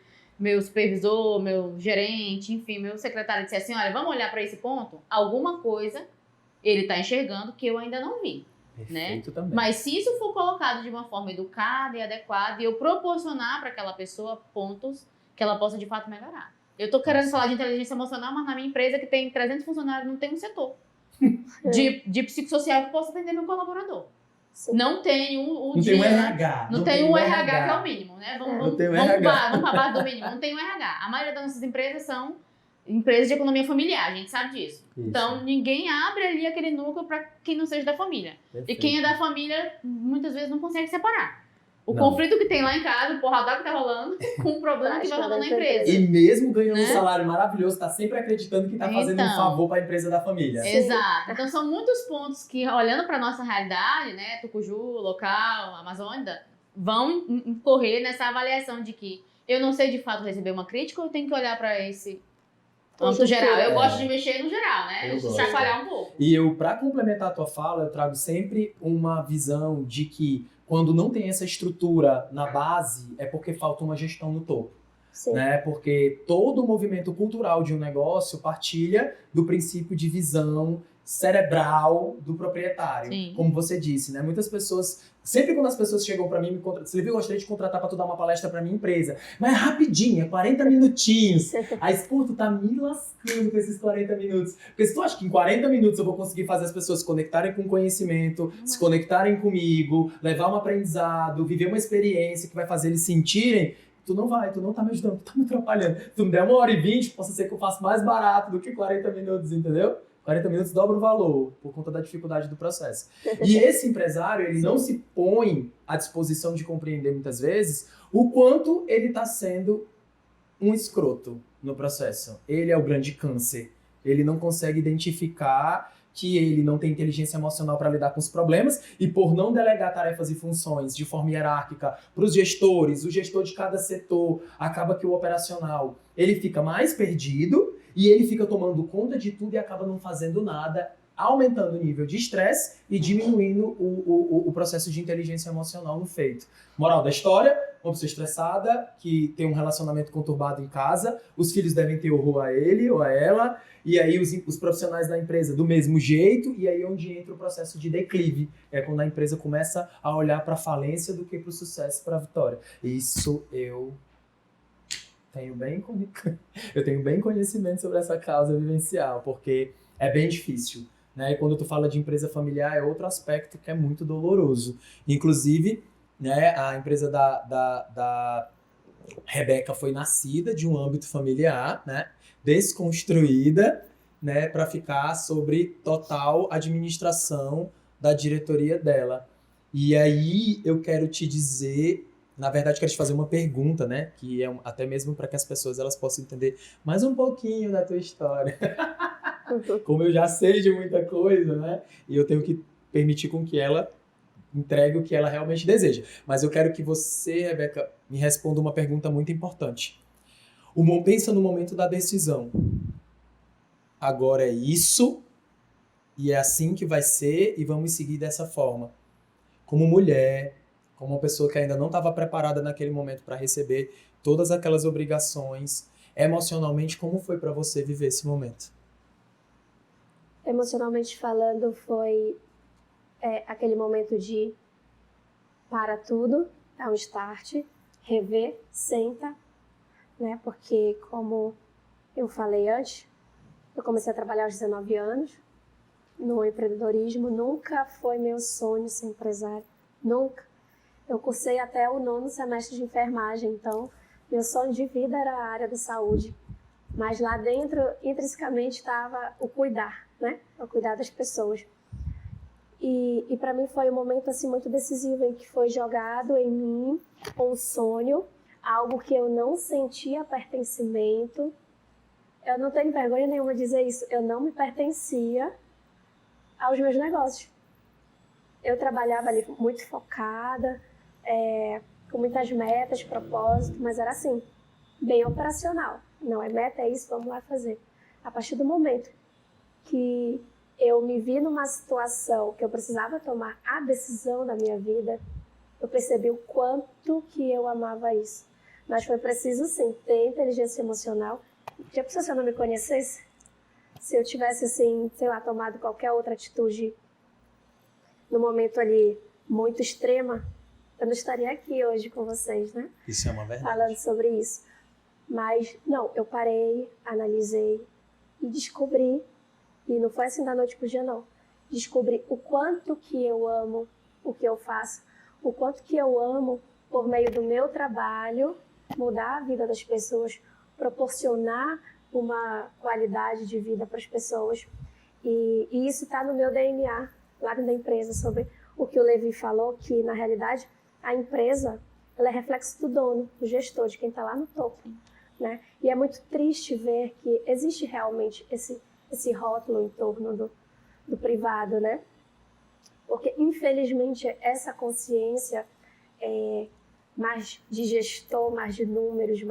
supervisor, meu gerente, enfim, meu secretário disser assim, olha, vamos olhar para esse ponto, alguma coisa ele está enxergando que eu ainda não vi. Né? Também. Mas se isso for colocado de uma forma educada e adequada e eu proporcionar para aquela pessoa pontos que ela possa de fato melhorar. Eu estou querendo falar de inteligência emocional, mas na minha empresa que tem 300 funcionários não tem um setor de psicossocial que possa atender meu colaborador. Sim. Não tem não tem um RH. Não tem um RH que é o mínimo, né? Vamos para a base do mínimo. Não tem um RH. A maioria das nossas empresas são empresas de economia familiar, a gente sabe disso. Então, ninguém abre ali aquele núcleo para quem não seja da família. Perfeito. E quem é da família, muitas vezes, não consegue separar. O conflito que tem lá em casa, o porradão que tá rolando, com o problema que vai rolando na empresa. E mesmo ganhando um salário maravilhoso, tá sempre acreditando que tá fazendo um favor para a empresa da família. Exato. Então, são muitos pontos que, olhando para nossa realidade, né, Tucuju, local, Amazônia, vão incorrer nessa avaliação de que eu não sei de fato receber uma crítica ou eu tenho que olhar para esse âmbito geral. Eu gosto de mexer no geral, né? Chacoalhar um pouco. E eu, para complementar a tua fala, eu trago sempre uma visão de que quando não tem essa estrutura na base, é porque falta uma gestão no topo. Sim. Né? Porque todo o movimento cultural de um negócio partilha do princípio de visão cerebral do proprietário. Sim. Como você disse, né? Muitas pessoas, sempre quando as pessoas chegam para mim, me contratam, Silvia, eu gostaria de contratar para tu dar uma palestra para minha empresa, mas é rapidinho, é 40 minutinhos. Aí, pô, tu tá me lascando com esses 40 minutos. Porque se tu acha que em 40 minutos eu vou conseguir fazer as pessoas se conectarem com conhecimento, se conectarem comigo, levar um aprendizado, viver uma experiência que vai fazer eles sentirem, tu não tá me ajudando, tu tá me atrapalhando. Se tu me der 1h20, possa ser que eu faça mais barato do que 40 minutos, entendeu? 40 minutos dobra o valor, por conta da dificuldade do processo. E esse empresário, ele não se põe à disposição de compreender muitas vezes o quanto ele está sendo um escroto no processo. Ele é o grande câncer. Ele não consegue identificar que ele não tem inteligência emocional para lidar com os problemas e por não delegar tarefas e funções de forma hierárquica para os gestores, o gestor de cada setor, acaba que o operacional, ele fica mais perdido e ele fica tomando conta de tudo e acaba não fazendo nada, aumentando o nível de estresse e diminuindo o processo de inteligência emocional no feito. Moral da história, uma pessoa estressada, que tem um relacionamento conturbado em casa, os filhos devem ter horror a ele ou a ela, e aí os profissionais da empresa do mesmo jeito, e aí é onde entra o processo de declive. É quando a empresa começa a olhar para a falência do que para o sucesso, para a vitória. Isso eu tenho bem conhecimento sobre essa causa vivencial, porque é bem difícil. Né? E quando tu fala de empresa familiar, é outro aspecto que é muito doloroso. Inclusive, né, a empresa da Rebeca foi nascida de um âmbito familiar, né, desconstruída, né, para ficar sobre total administração da diretoria dela. E aí eu quero te dizer, na verdade, quero te fazer uma pergunta, né, que é até mesmo para que as pessoas elas possam entender mais um pouquinho da tua história. Como eu já sei de muita coisa, né? E eu tenho que permitir com que ela entregue o que ela realmente deseja. Mas eu quero que você, Rebeca, me responda uma pergunta muito importante. Pensa no momento da decisão. Agora é isso, e é assim que vai ser, e vamos seguir dessa forma. Como mulher, como uma pessoa que ainda não estava preparada naquele momento para receber todas aquelas obrigações, emocionalmente, como foi para você viver esse momento? Emocionalmente falando, foi aquele momento de para tudo, dar um start, rever, senta, né? Porque, como eu falei antes, eu comecei a trabalhar aos 19 anos no empreendedorismo, nunca foi meu sonho ser empresário, nunca. Eu cursei até o 9º semestre de enfermagem, então meu sonho de vida era a área da saúde. Mas lá dentro, intrinsecamente, estava o cuidar, né? O cuidar das pessoas. E para mim foi um momento assim, muito decisivo, em que foi jogado em mim um sonho, algo que eu não sentia pertencimento. Eu não tenho vergonha nenhuma de dizer isso. Eu não me pertencia aos meus negócios. Eu trabalhava ali muito focada, com muitas metas, propósito, mas era assim, bem operacional. Não é meta, é isso, vamos lá fazer. A partir do momento que eu me vi numa situação que eu precisava tomar a decisão da minha vida, eu percebi o quanto que eu amava isso. Mas foi preciso, sim, ter inteligência emocional. Já pensou se eu não me conhecesse? Se eu tivesse, assim, sei lá, tomado qualquer outra atitude no momento ali muito extrema, eu não estaria aqui hoje com vocês, né? Isso é uma verdade. Falando sobre isso. Mas, não, eu parei, analisei e descobri, e não foi assim da noite pro dia, não. Descobri o quanto que eu amo o que eu faço, o quanto que eu amo, por meio do meu trabalho, mudar a vida das pessoas, proporcionar uma qualidade de vida para as pessoas. E isso está no meu DNA, lá dentro da empresa, sobre o que o Levi falou, que, na realidade, a empresa ela é reflexo do dono, do gestor, de quem está lá no topo. Né? E é muito triste ver que existe realmente esse rótulo em torno do privado, né? Porque, infelizmente, essa consciência mais de gestor, mais de números,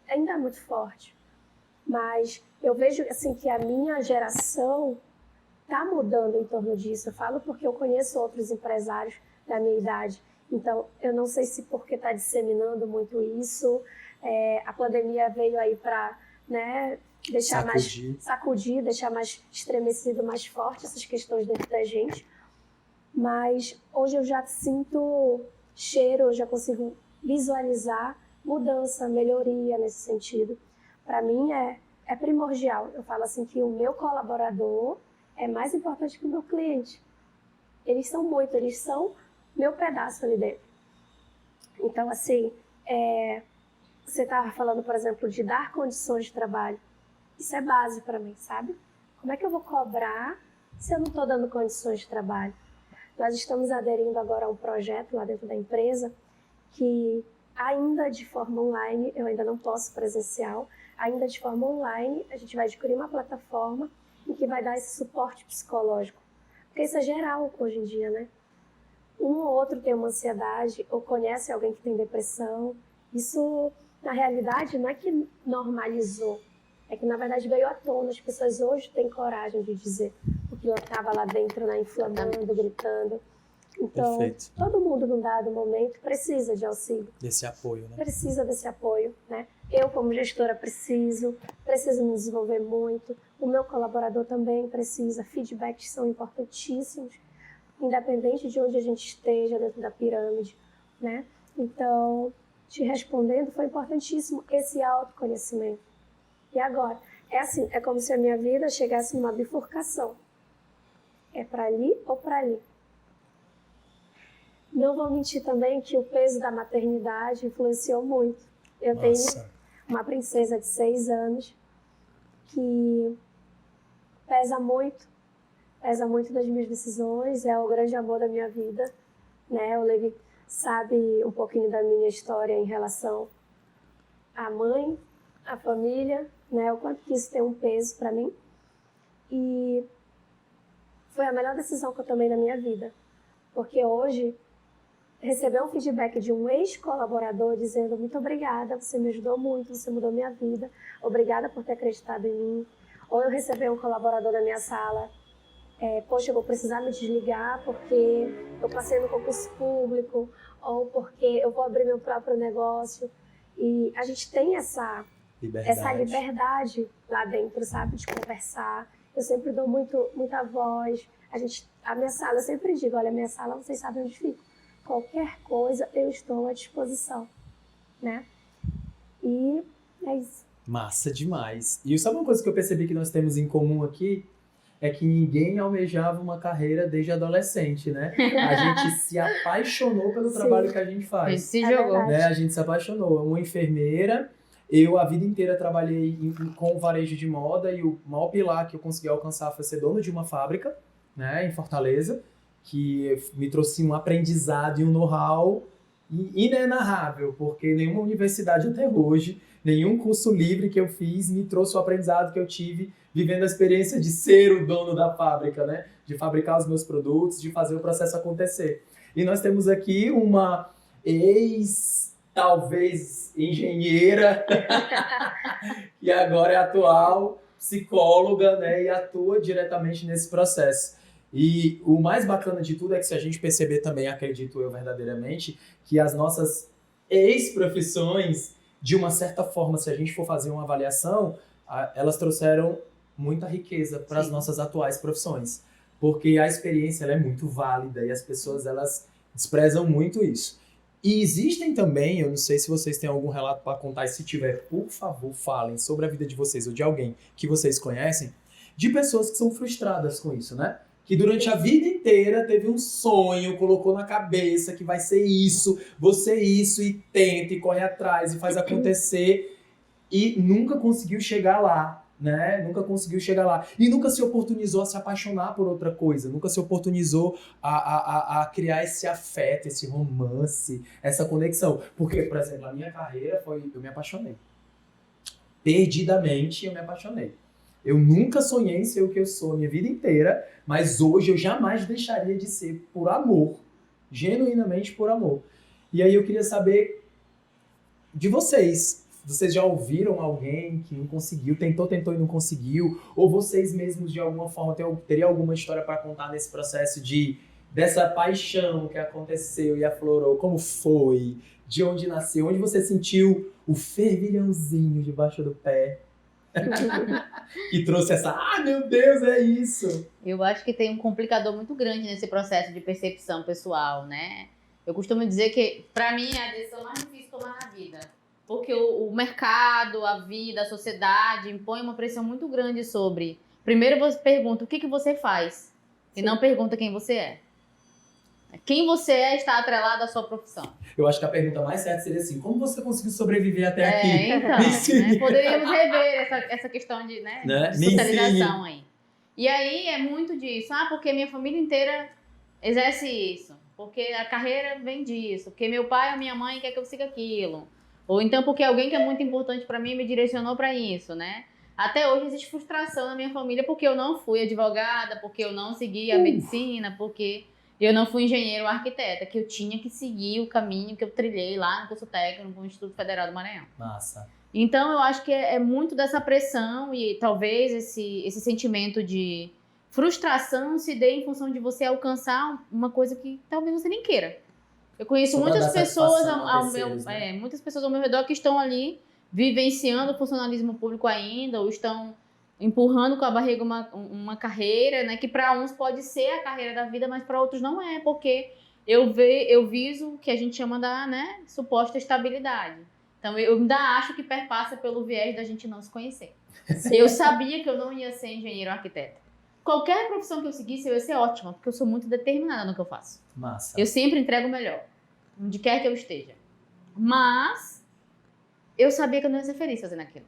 ainda é muito forte. Mas eu vejo assim, que a minha geração está mudando em torno disso. Eu falo porque eu conheço outros empresários da minha idade Então, eu não sei se porque está disseminando muito isso, a pandemia veio aí para, né, deixar sacudir, deixar mais estremecido, mais forte essas questões dentro da gente. Mas hoje eu já sinto cheiro, eu já consigo visualizar mudança, melhoria nesse sentido. Para mim é primordial. Eu falo assim que o meu colaborador é mais importante que o meu cliente. Eles são meu pedaço ali dentro. Então, assim, você estava falando, por exemplo, de dar condições de trabalho. Isso é base para mim, sabe? Como é que eu vou cobrar se eu não estou dando condições de trabalho? Nós estamos aderindo agora a um projeto lá dentro da empresa que ainda de forma online, eu ainda não posso presencial, ainda de forma online, a gente vai adquirir uma plataforma em que vai dar esse suporte psicológico. Porque isso é geral hoje em dia, né? Um ou outro tem uma ansiedade ou conhece alguém que tem depressão. Isso, na realidade, não é que normalizou, é que, na verdade, veio à tona. As pessoas hoje têm coragem de dizer o que estava lá dentro, né, inflamando, gritando. Então, Perfeito. Todo mundo, num dado momento, precisa de auxílio. Desse apoio, né? Precisa desse apoio, né? Eu, como gestora, preciso me desenvolver muito. O meu colaborador também precisa. Feedbacks são importantíssimos, independente de onde a gente esteja dentro da pirâmide, né? Então, te respondendo, foi importantíssimo esse autoconhecimento. E agora? É assim, é como se a minha vida chegasse numa bifurcação. É para ali ou para ali. Não vou mentir também que o peso da maternidade influenciou muito. Eu tenho uma princesa de 6 anos que pesa muito das minhas decisões, é o grande amor da minha vida, né? O Levi sabe um pouquinho da minha história em relação à mãe, à família, né? O quanto que isso tem um peso para mim. E foi a melhor decisão que eu tomei na minha vida, porque hoje receber um feedback de um ex-colaborador dizendo muito obrigada, você me ajudou muito, você mudou minha vida, obrigada por ter acreditado em mim. Ou eu receber um colaborador na minha sala, poxa, eu vou precisar me desligar porque eu passei no concurso público, ou porque eu vou abrir meu próprio negócio. E a gente tem essa liberdade lá dentro, sabe, de conversar. Eu sempre dou muita voz. A minha sala, eu sempre digo, olha, a minha sala, vocês sabem onde fica. Qualquer coisa, eu estou à disposição, né? E é isso. Massa demais. E sabe uma coisa que eu percebi que nós temos em comum aqui? É que ninguém almejava uma carreira desde adolescente, né? A gente se apaixonou pelo trabalho que a gente faz. A gente se jogou. Né? A gente se apaixonou. Uma enfermeira, eu a vida inteira trabalhei com varejo de moda e o maior pilar que eu consegui alcançar foi ser dono de uma fábrica, né, em Fortaleza, que me trouxe um aprendizado e um know-how inenarrável, porque nenhuma universidade até hoje, nenhum curso livre que eu fiz me trouxe o aprendizado que eu tive vivendo a experiência de ser o dono da fábrica, né? De fabricar os meus produtos, de fazer o processo acontecer. E nós temos aqui uma talvez, engenheira, que agora é atual psicóloga, né? E atua diretamente nesse processo. E o mais bacana de tudo é que se a gente perceber também, acredito eu verdadeiramente, que as nossas ex-profissões, de uma certa forma, se a gente for fazer uma avaliação, elas trouxeram muita riqueza para as nossas atuais profissões. Porque a experiência ela é muito válida e as pessoas elas desprezam muito isso. E existem também, eu não sei se vocês têm algum relato para contar, e se tiver, por favor, falem sobre a vida de vocês ou de alguém que vocês conhecem, de pessoas que são frustradas com isso, né? Que durante a vida inteira teve um sonho, colocou na cabeça que vai ser isso, você isso, e tenta, e corre atrás, e faz acontecer, e nunca conseguiu chegar lá, né? Nunca conseguiu chegar lá. E nunca se oportunizou a se apaixonar por outra coisa, nunca se oportunizou a criar esse afeto, esse romance, essa conexão. Porque, por exemplo, a minha carreira eu me apaixonei. Perdidamente eu me apaixonei. Eu nunca sonhei em ser o que eu sou a minha vida inteira, mas hoje eu jamais deixaria de ser por amor, genuinamente por amor. E aí eu queria saber de vocês. Vocês já ouviram alguém que não conseguiu, tentou e não conseguiu? Ou vocês mesmos, de alguma forma, teriam alguma história para contar nesse processo de dessa paixão que aconteceu e aflorou, como foi? De onde nasceu? Onde você sentiu o fervilhãozinho debaixo do pé? Que trouxe essa, meu Deus, é isso. Eu acho que tem um complicador muito grande nesse processo de percepção pessoal, né? Eu costumo dizer que, pra mim, é a decisão mais difícil de tomar na vida. Porque o mercado, a vida, a sociedade impõe uma pressão muito grande sobre... Primeiro você pergunta o que você faz e não pergunta quem você é. Quem você é está atrelado à sua profissão. Eu acho que a pergunta mais certa seria assim, como você conseguiu sobreviver até aqui? Então, né, poderíamos rever essa questão de, de socialização aí. E aí é muito disso. Porque minha família inteira exerce isso. Porque a carreira vem disso. Porque meu pai ou minha mãe quer que eu siga aquilo. Ou então porque alguém que é muito importante para mim me direcionou para isso, né? Até hoje existe frustração na minha família porque eu não fui advogada, porque eu não segui a medicina, porque eu não fui engenheiro ou arquiteta, que eu tinha que seguir o caminho que eu trilhei lá no curso técnico no Instituto Federal do Maranhão. Massa. Então eu acho que é muito dessa pressão e talvez esse sentimento de frustração se dê em função de você alcançar uma coisa que talvez você nem queira. Eu conheço muitas pessoas muitas pessoas ao meu redor que estão ali vivenciando o funcionalismo público ainda, ou estão empurrando com a barriga uma carreira, né, que para uns pode ser a carreira da vida, mas para outros não é, porque eu viso o que a gente chama da, né, suposta estabilidade. Então eu ainda acho que perpassa pelo viés da gente não se conhecer. Eu sabia que eu não ia ser engenheiro ou arquiteto. Qualquer profissão que eu seguisse, eu ia ser ótima, porque eu sou muito determinada no que eu faço. Massa. Eu sempre entrego o melhor, onde quer que eu esteja. Mas eu sabia que eu não ia ser feliz fazendo aquilo.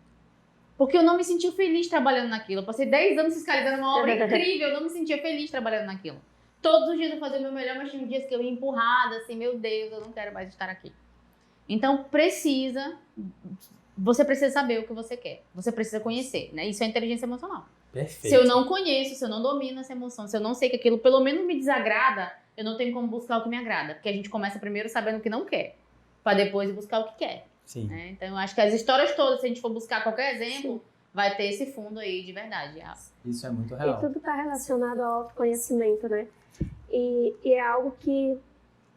Porque eu não me sentia feliz trabalhando naquilo. Eu passei 10 anos fiscalizando uma obra incrível, eu não me sentia feliz trabalhando naquilo. Todos os dias eu fazia o meu melhor, mas tinha dias que eu ia empurrada, assim, meu Deus, eu não quero mais estar aqui. Então, você precisa saber o que você quer. Você precisa conhecer, né? Isso é inteligência emocional. Perfeito. Se eu não conheço, se eu não domino essa emoção, se eu não sei que aquilo pelo menos me desagrada, eu não tenho como buscar o que me agrada. Porque a gente começa primeiro sabendo o que não quer, para depois buscar o que quer. Sim. Né? Então, eu acho que as histórias todas, se a gente for buscar qualquer exemplo, vai ter esse fundo aí de verdade. Isso é muito real. E tudo está relacionado ao autoconhecimento, né? E é algo que,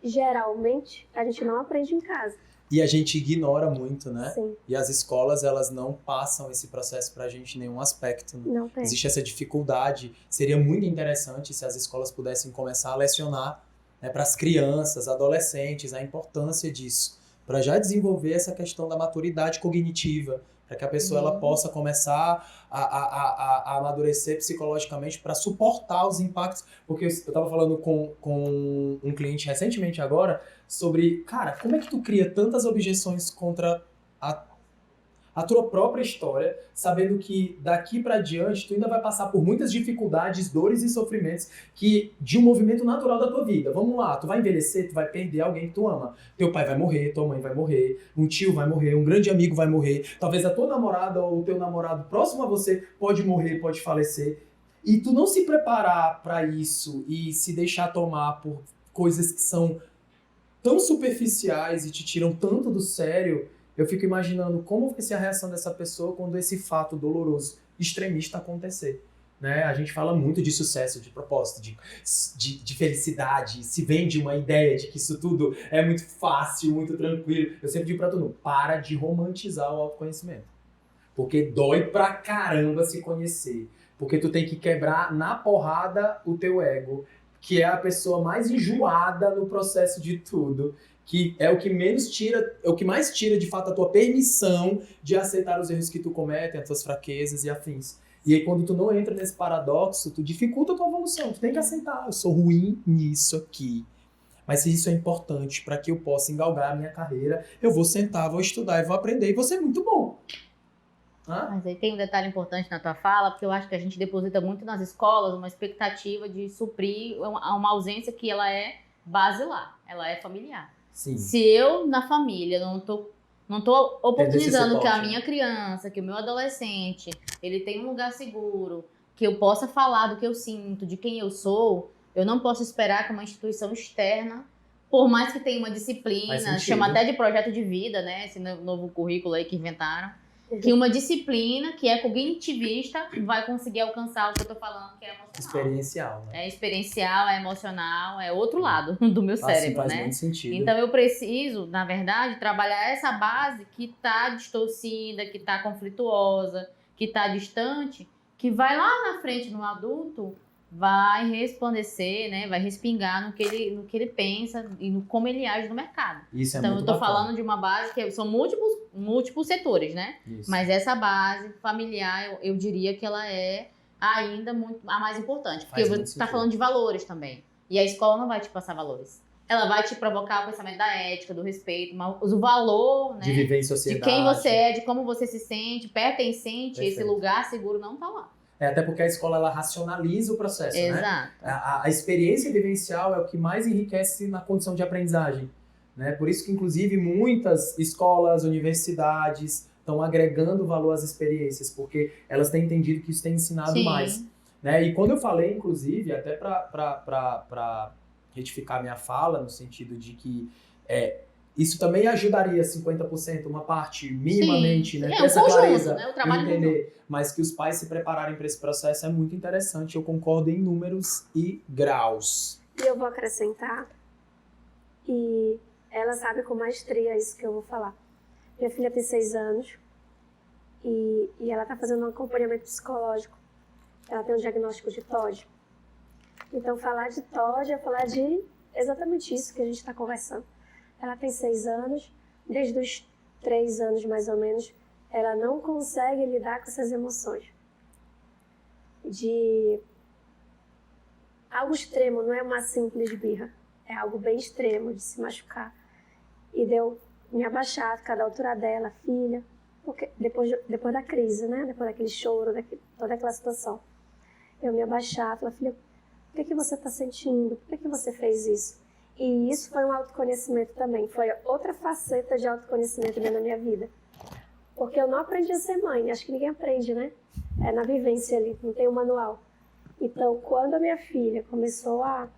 geralmente, a gente não aprende em casa. E a gente ignora muito, né? Sim. E as escolas, elas não passam esse processo pra gente em nenhum aspecto. Né? Não tem. Existe essa dificuldade. Seria muito interessante se as escolas pudessem começar a lecionar, né, para as crianças, adolescentes, a importância disso. Para já desenvolver essa questão da maturidade cognitiva, para que a pessoa ela possa começar a amadurecer psicologicamente para suportar os impactos. Porque eu estava falando com um cliente recentemente agora sobre, cara, como é que tu cria tantas objeções contra a tua própria história, sabendo que daqui para diante tu ainda vai passar por muitas dificuldades, dores e sofrimentos que de um movimento natural da tua vida. Vamos lá, tu vai envelhecer, tu vai perder alguém que tu ama. Teu pai vai morrer, tua mãe vai morrer, um tio vai morrer, um grande amigo vai morrer, talvez a tua namorada ou o teu namorado próximo a você pode morrer, pode falecer. E tu não se preparar para isso e se deixar tomar por coisas que são tão superficiais e te tiram tanto do sério, eu fico imaginando como vai ser a reação dessa pessoa quando esse fato doloroso, extremista acontecer. Né? A gente fala muito de sucesso, de propósito, de felicidade, se vende uma ideia de que isso tudo é muito fácil, muito tranquilo. Eu sempre digo pra todo mundo, para de romantizar o autoconhecimento. Porque dói pra caramba se conhecer. Porque tu tem que quebrar na porrada o teu ego, que é a pessoa mais enjoada no processo de tudo, que é o que menos tira, é o que mais tira de fato a tua permissão de aceitar os erros que tu comete, as tuas fraquezas e afins. E aí quando tu não entra nesse paradoxo, tu dificulta a tua evolução, tu tem que aceitar, eu sou ruim nisso aqui. Mas se isso é importante para que eu possa engalgar a minha carreira, eu vou sentar, vou estudar e vou aprender e vou ser muito bom. Mas aí tem um detalhe importante na tua fala, porque eu acho que a gente deposita muito nas escolas uma expectativa de suprir uma ausência que ela é basilar, ela é familiar. Sim. Se eu, na família, não tô oportunizando que a minha criança, que o meu adolescente, ele tenha um lugar seguro, que eu possa falar do que eu sinto, de quem eu sou, eu não posso esperar que uma instituição externa, por mais que tenha uma disciplina, chama até de projeto de vida, né? Esse novo currículo aí que inventaram, que uma disciplina que é cognitivista vai conseguir alcançar o que eu tô falando, que é emocional. Experiencial, né? É experiencial, é emocional, é outro lado do meu cérebro, faz né? muito sentido. Então eu preciso, na verdade, trabalhar essa base que tá distorcida, que tá conflituosa, que tá distante, que vai lá na frente no adulto, vai resplandecer, né? Vai respingar no que ele pensa e no como ele age no mercado. Isso é então muito eu tô bacana. falando de uma base que são múltiplos setores, né? Isso. Mas essa base familiar, eu diria que ela é ainda a mais importante. Porque você tá falando de valores também. E a escola não vai te passar valores. Ela vai te provocar o pensamento da ética, do respeito, mas o valor, né? De viver em sociedade. De quem você é, de como você se sente, pertencente, Perfeito. esse lugar seguro não tá lá. Até porque a escola, ela racionaliza o processo, Exato. né? A experiência vivencial é o que mais enriquece na condição de aprendizagem, né? Por isso que, inclusive, muitas escolas, universidades estão agregando valor às experiências, porque elas têm entendido que isso tem ensinado Sim. mais. Né? E quando eu falei, inclusive, até para retificar minha fala, no sentido de que isso também ajudaria 50%, uma parte minimamente, né? Ter essa conjunto, clareza, né? O trabalho entender. Mas que os pais se prepararem para esse processo é muito interessante. Eu concordo em números e graus. E eu vou acrescentar, e ela sabe com maestria isso que eu vou falar. Minha filha tem 6 anos e ela está fazendo um acompanhamento psicológico. Ela tem um diagnóstico de TOD. Então, falar de TOD é falar de exatamente isso que a gente está conversando. Ela tem 6 anos, desde os 3 anos mais ou menos, ela não consegue lidar com essas emoções. De algo extremo, não é uma simples birra, é algo bem extremo de se machucar. E deu me abaixar, ficar da altura dela, filha, porque depois da crise, né? Depois daquele choro, toda aquela situação. Eu me abaixar, falar, filha, o que você está sentindo? Por que você fez isso? E isso foi um autoconhecimento também, foi outra faceta de autoconhecimento dentro da minha vida. Porque eu não aprendi a ser mãe, acho que ninguém aprende, né? É na vivência ali, não tem um manual. Então, quando a minha filha começou a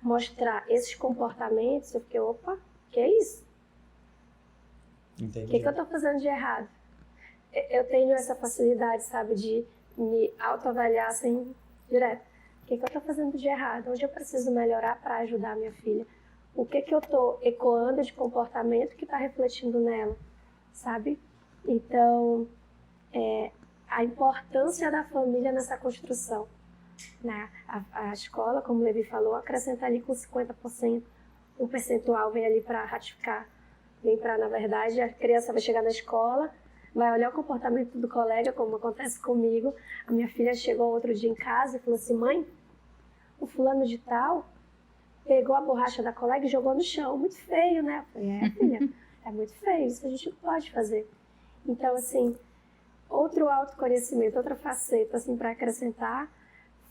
mostrar esses comportamentos, eu fiquei, opa, que é isso? Entendi. O que eu estou fazendo de errado? Eu tenho essa facilidade, sabe, de me autoavaliar assim, direto. O que eu estou fazendo de errado? Onde eu preciso melhorar para ajudar a minha filha? O que eu estou ecoando de comportamento que está refletindo nela, sabe? Então, a importância da família nessa construção. Né? A escola, como o Levi falou, acrescenta ali com 50%. Um percentual vem ali para ratificar. Vem para, na verdade, a criança vai chegar na escola, vai olhar o comportamento do colega, como acontece comigo. A minha filha chegou outro dia em casa e falou assim, mãe, o fulano de tal pegou a borracha da colega e jogou no chão. Muito feio, né? Eu falei, filha, é muito feio, isso a gente não pode fazer. Então, assim, outro autoconhecimento, outra faceta, assim, para acrescentar,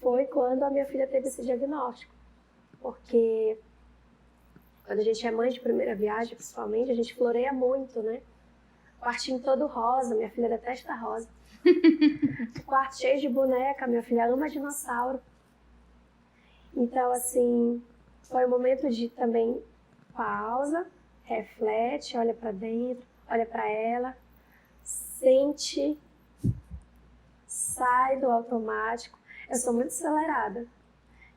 foi quando a minha filha teve esse diagnóstico. Porque quando a gente é mãe de primeira viagem, principalmente, a gente floreia muito, né? Quartinho todo rosa, minha filha detesta rosa. Quarto cheio de boneca, minha filha ama dinossauro. Então, assim, foi um momento de também pausa, reflete, olha para dentro, olha para ela, sente, sai do automático. Eu sou muito acelerada.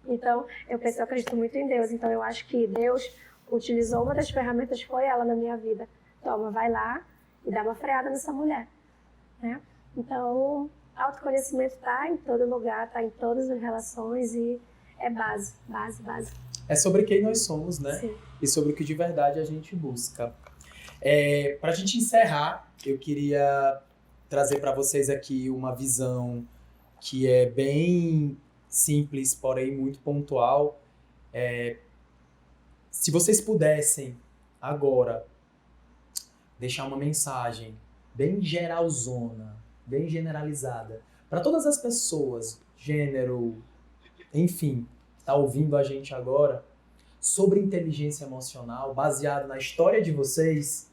Então, eu acredito muito em Deus. Então, eu acho que Deus utilizou uma das ferramentas, foi ela na minha vida. Toma, vai lá e dá uma freada nessa mulher. Né? Então, autoconhecimento está em todo lugar, está em todas as relações e é base. É sobre quem nós somos, né? Sim. E sobre o que de verdade a gente busca. Para a gente encerrar, eu queria trazer para vocês aqui uma visão que é bem simples, porém muito pontual. Se vocês pudessem agora deixar uma mensagem bem geralzona, bem generalizada, para todas as pessoas, gênero, enfim, está ouvindo a gente agora, sobre inteligência emocional, baseado na história de vocês,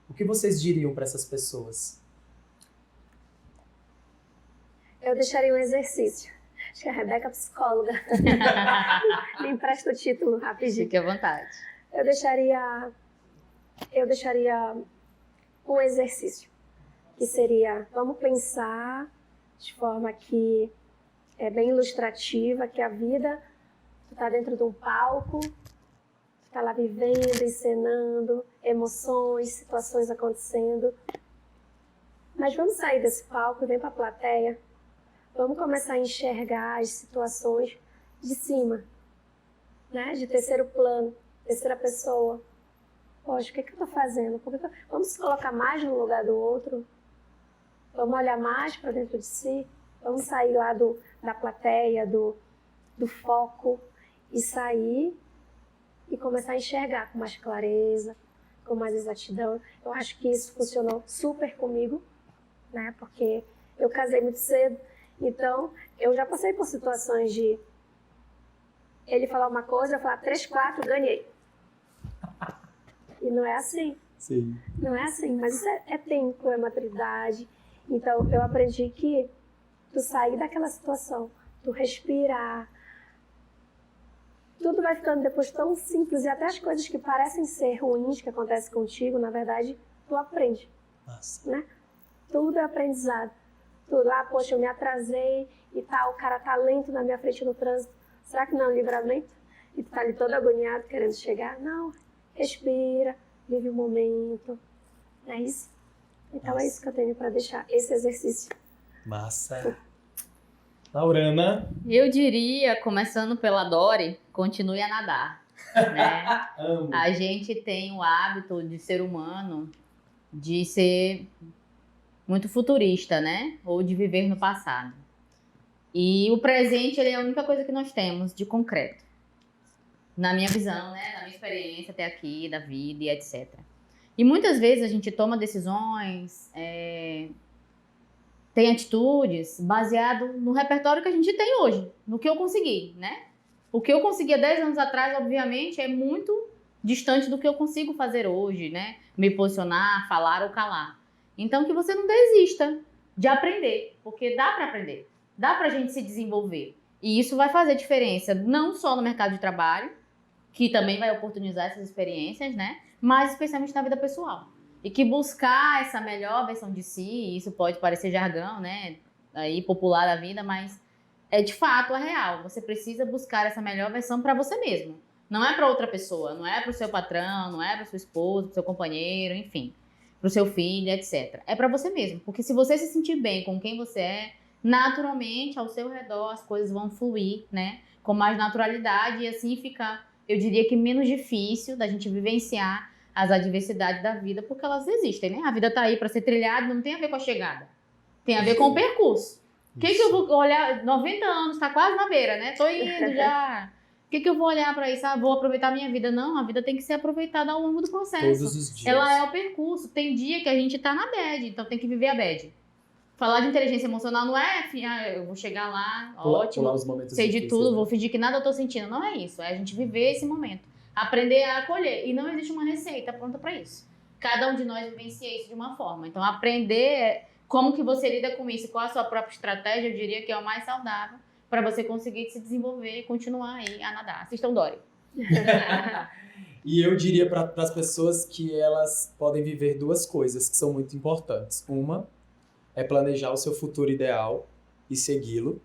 o que vocês diriam para essas pessoas? Eu deixaria um exercício. Acho que a Rebeca é psicóloga. Me empresta o título rapidinho. Fique à vontade. Eu deixaria um exercício. que seria, vamos pensar de forma que é bem ilustrativa, que a vida, tu tá dentro de um palco, tu tá lá vivendo, encenando, emoções, situações acontecendo. Mas vamos sair desse palco e vem para a plateia. Vamos começar a enxergar as situações de cima, né? De terceiro plano, terceira pessoa. Poxa, o que eu tô fazendo? Vamos se colocar mais no lugar do outro? Vamos olhar mais para dentro de si? Vamos sair lá da plateia, do foco e sair e começar a enxergar com mais clareza, com mais exatidão. Eu acho que isso funcionou super comigo, né? Porque eu casei muito cedo, então eu já passei por situações de ele falar uma coisa, eu falar 3, 4, ganhei. E não é assim. Sim. Não é assim, mas isso é tempo, é maturidade. Então eu aprendi que tu sair daquela situação, tu respirar, tudo vai ficando depois tão simples e até as coisas que parecem ser ruins que acontecem contigo, na verdade, tu aprende. Nossa. Né? Tudo é aprendizado. Tu lá, poxa, eu me atrasei e tal, o cara tá lento na minha frente no trânsito. Será que não é um livramento? E tu tá ali todo agoniado querendo chegar? Não, respira, vive o momento. É isso? Então é isso que eu tenho para deixar, esse exercício. Massa. Laurana? Eu diria, começando pela Dori, continue a nadar. Né? Amo. A gente tem o hábito de ser humano de ser muito futurista, né? Ou de viver no passado. E o presente, ele é a única coisa que nós temos de concreto. Na minha visão, né? Na minha experiência até aqui, da vida e etc. E muitas vezes a gente toma decisões, tem atitudes baseado no repertório que a gente tem hoje, no que eu consegui, né? O que eu conseguia 10 anos atrás, obviamente, é muito distante do que eu consigo fazer hoje, né? Me posicionar, falar ou calar. Então, que você não desista de aprender, porque dá para aprender, dá pra gente se desenvolver. E isso vai fazer diferença, não só no mercado de trabalho, que também vai oportunizar essas experiências, né? Mas especialmente na vida pessoal. E que buscar essa melhor versão de si, isso pode parecer jargão, né? Aí popular da vida, mas é de fato a real. Você precisa buscar essa melhor versão para você mesmo. Não é para outra pessoa, não é para o seu patrão, não é para sua esposa, para seu companheiro, enfim, para o seu filho, etc. É para você mesmo, porque se você se sentir bem com quem você é, naturalmente ao seu redor as coisas vão fluir, né? Com mais naturalidade e assim fica, eu diria que menos difícil da gente vivenciar as adversidades da vida, porque elas existem, né? A vida tá aí para ser trilhada, não tem a ver com a chegada. Tem a ver com o percurso. O que eu vou olhar? 90 anos, tá quase na beira, né? Tô indo já. O que eu vou olhar para isso? Ah, vou aproveitar a minha vida. Não, a vida tem que ser aproveitada ao longo do processo. Todos os dias. Ela é o percurso. Tem dia que a gente tá na bad, então tem que viver a bad. Falar de inteligência emocional não é, eu vou chegar lá, ótimo, os momentos sei de difíceis, tudo, né? vou fingir que nada eu tô sentindo. Não é isso, é a gente viver esse momento. Aprender a acolher. E não existe uma receita pronta para isso. Cada um de nós vivencia isso de uma forma. Então, aprender como que você lida com isso, qual a sua própria estratégia, eu diria que é o mais saudável para você conseguir se desenvolver e continuar aí a nadar. Assistam Dory. E eu diria para as pessoas que elas podem viver duas coisas que são muito importantes. Uma é planejar o seu futuro ideal e segui-lo.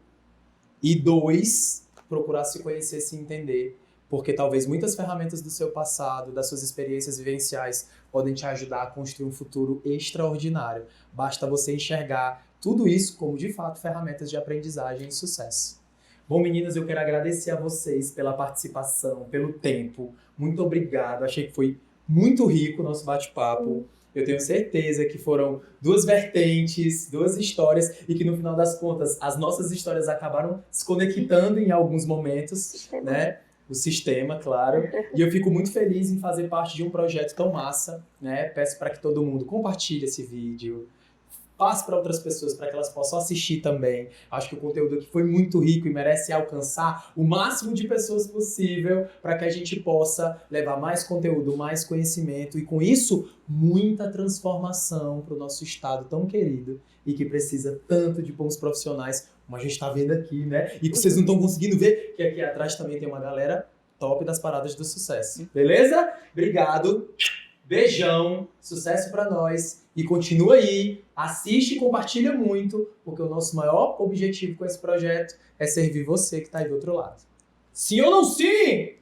E 2, procurar se conhecer, se entender. Porque talvez muitas ferramentas do seu passado, das suas experiências vivenciais, podem te ajudar a construir um futuro extraordinário. Basta você enxergar tudo isso como, de fato, ferramentas de aprendizagem e sucesso. Bom, meninas, eu quero agradecer a vocês pela participação, pelo tempo. Muito obrigado. Achei que foi muito rico o nosso bate-papo. Eu tenho certeza que foram 2 vertentes, 2 histórias e que, no final das contas, as nossas histórias acabaram se conectando em alguns momentos, né? O sistema, claro. E eu fico muito feliz em fazer parte de um projeto tão massa, né? Peço para que todo mundo compartilhe esse vídeo, passe para outras pessoas para que elas possam assistir também. Acho que o conteúdo aqui foi muito rico e merece alcançar o máximo de pessoas possível para que a gente possa levar mais conteúdo, mais conhecimento e, com isso, muita transformação para o nosso estado tão querido e que precisa tanto de bons profissionais, como a gente está vendo aqui, né? E que vocês não estão conseguindo ver, que aqui atrás também tem uma galera top das paradas do sucesso. Beleza? Obrigado. Beijão, sucesso pra nós e continua aí, assiste e compartilha muito, porque o nosso maior objetivo com esse projeto é servir você que tá aí do outro lado. Sim ou não sim?